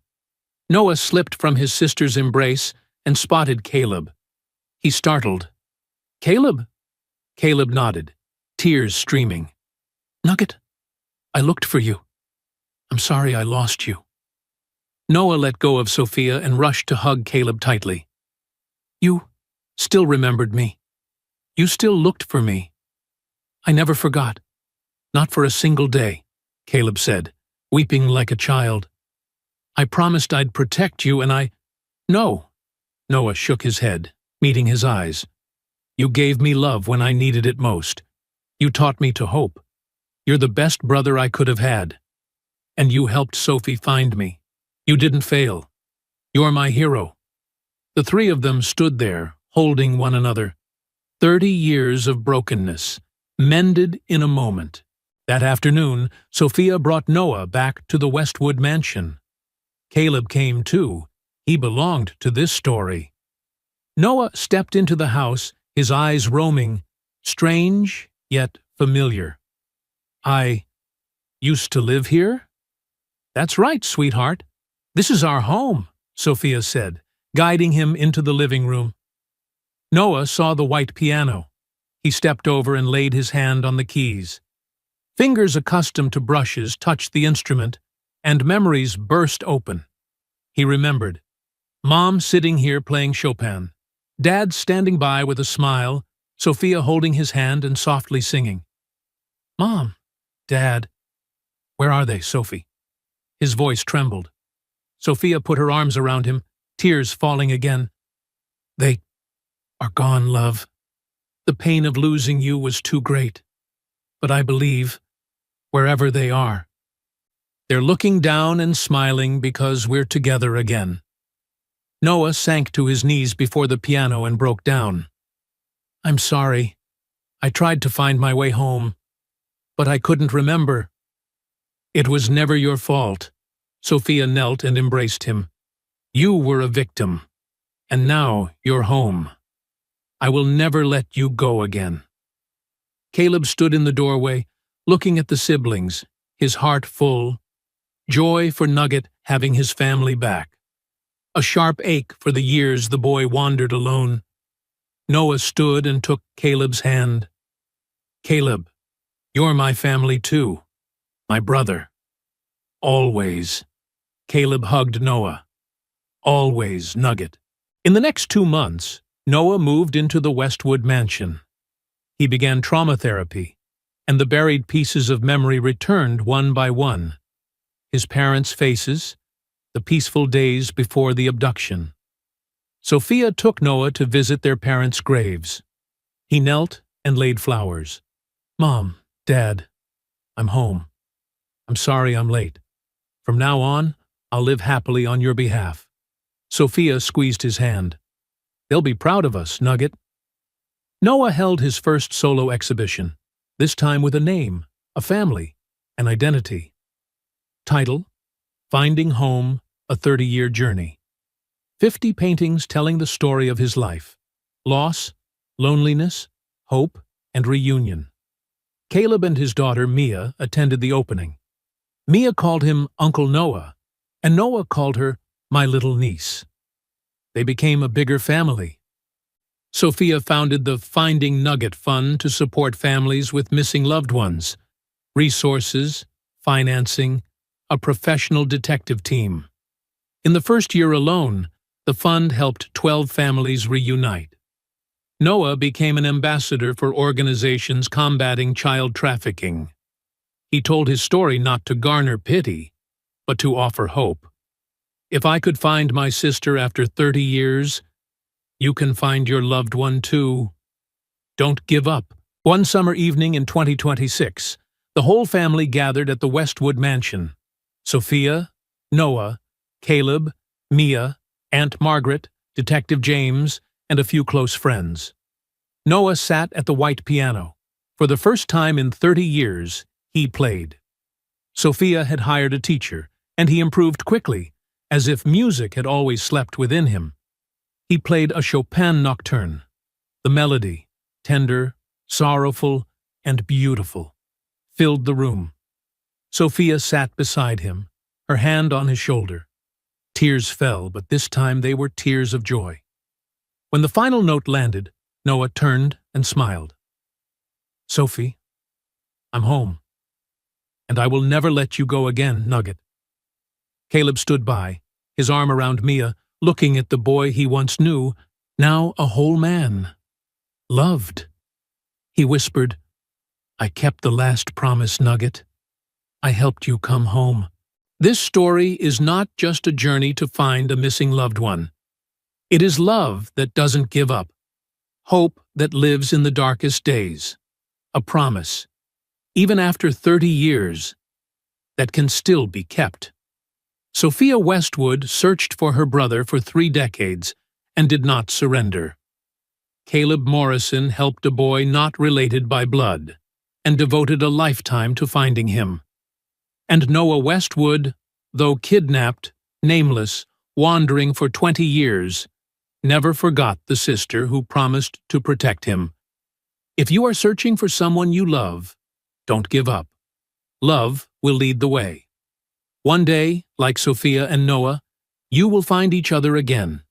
Noah slipped from his sister's embrace and spotted Caleb. He startled. "Caleb?" Caleb nodded, tears streaming. "Nugget, I looked for you. I'm sorry I lost you." Noah let go of Sophia and rushed to hug Caleb tightly. "You still remembered me. You still looked for me. I never forgot. Not for a single day," Caleb said, weeping like a child. "I promised I'd protect you and No." Noah shook his head, meeting his eyes. "You gave me love when I needed it most. You taught me to hope. You're the best brother I could have had. And you helped Sophie find me. You didn't fail. You're my hero." The three of them stood there, holding one another. 30 years of brokenness, mended in a moment. That afternoon, Sophia brought Noah back to the Westwood mansion. Caleb came too. He belonged to this story. Noah stepped into the house, his eyes roaming, strange yet familiar. "I used to live here?" "That's right, sweetheart. This is our home," Sophia said, guiding him into the living room. Noah saw the white piano. He stepped over and laid his hand on the keys. Fingers accustomed to brushes touched the instrument, and memories burst open. He remembered. Mom sitting here playing Chopin. Dad standing by with a smile, Sophia holding his hand and softly singing. "Mom, Dad, where are they, Sophie?" His voice trembled. Sophia put her arms around him, tears falling again. "They are gone, love. The pain of losing you was too great. But I believe, wherever they are, they're looking down and smiling because we're together again." Noah sank to his knees before the piano and broke down. "I'm sorry. I tried to find my way home, but I couldn't remember." "It was never your fault." Sophia knelt and embraced him. "You were a victim, and now you're home. I will never let you go again." Caleb stood in the doorway, looking at the siblings, his heart full. Joy for Nugget having his family back. A sharp ache for the years the boy wandered alone. Noah stood and took Caleb's hand. "Caleb, you're my family too. My brother. Always." Caleb hugged Noah. "Always, Nugget." In the next 2 months, Noah moved into the Westwood mansion. He began trauma therapy, and the buried pieces of memory returned one by one. His parents' faces, the peaceful days before the abduction. Sophia took Noah to visit their parents' graves. He knelt and laid flowers. "Mom, Dad, I'm home. I'm sorry I'm late. From now on, I'll live happily on your behalf." Sophia squeezed his hand. "They'll be proud of us, Nugget." Noah held his first solo exhibition, this time with a name, a family, an identity. Title: Finding Home, a 30-Year Journey. 50 paintings telling the story of his life. Loss, loneliness, hope, and reunion. Caleb and his daughter Mia attended the opening. Mia called him Uncle Noah, and Noah called her my little niece. They became a bigger family. Sophia founded the Finding Nugget Fund to support families with missing loved ones. Resources, financing, a professional detective team. In the first year alone, the fund helped 12 families reunite. Noah became an ambassador for organizations combating child trafficking. He told his story not to garner pity, but to offer hope. "If I could find my sister after 30 years, you can find your loved one too. Don't give up." One summer evening in 2026, the whole family gathered at the Westwood mansion. Sophia, Noah, Caleb, Mia, Aunt Margaret, Detective James, and a few close friends. Noah sat at the white piano. For the first time in 30 years, he played. Sophia had hired a teacher, and he improved quickly, as if music had always slept within him. He played a Chopin nocturne. The melody, tender, sorrowful, and beautiful, filled the room. Sophia sat beside him, her hand on his shoulder. Tears fell, but this time they were tears of joy. When the final note landed, Noah turned and smiled. "Sophie, I'm home. And I will never let you go again, Nugget." Caleb stood by, his arm around Mia, looking at the boy he once knew, now a whole man. Loved. He whispered, "I kept the last promise, Nugget. I helped you come home." This story is not just a journey to find a missing loved one. It is love that doesn't give up, hope that lives in the darkest days, a promise even after 30 years, that can still be kept. Sophia Westwood searched for her brother for 3 decades and did not surrender. Caleb Morrison helped a boy not related by blood and devoted a lifetime to finding him. And Noah Westwood, though kidnapped, nameless, wandering for 20 years, never forgot the sister who promised to protect him. If you are searching for someone you love, don't give up. Love will lead the way. One day, like Sophia and Noah, you will find each other again.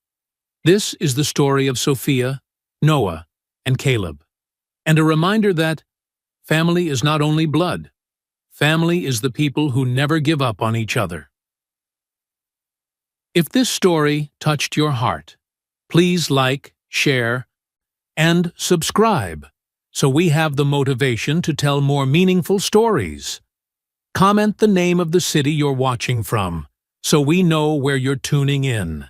This is the story of Sophia, Noah, and Caleb, and a reminder that family is not only blood. Family is the people who never give up on each other. If this story touched your heart, please like, share, and subscribe so we have the motivation to tell more meaningful stories. Comment the name of the city you're watching from so we know where you're tuning in.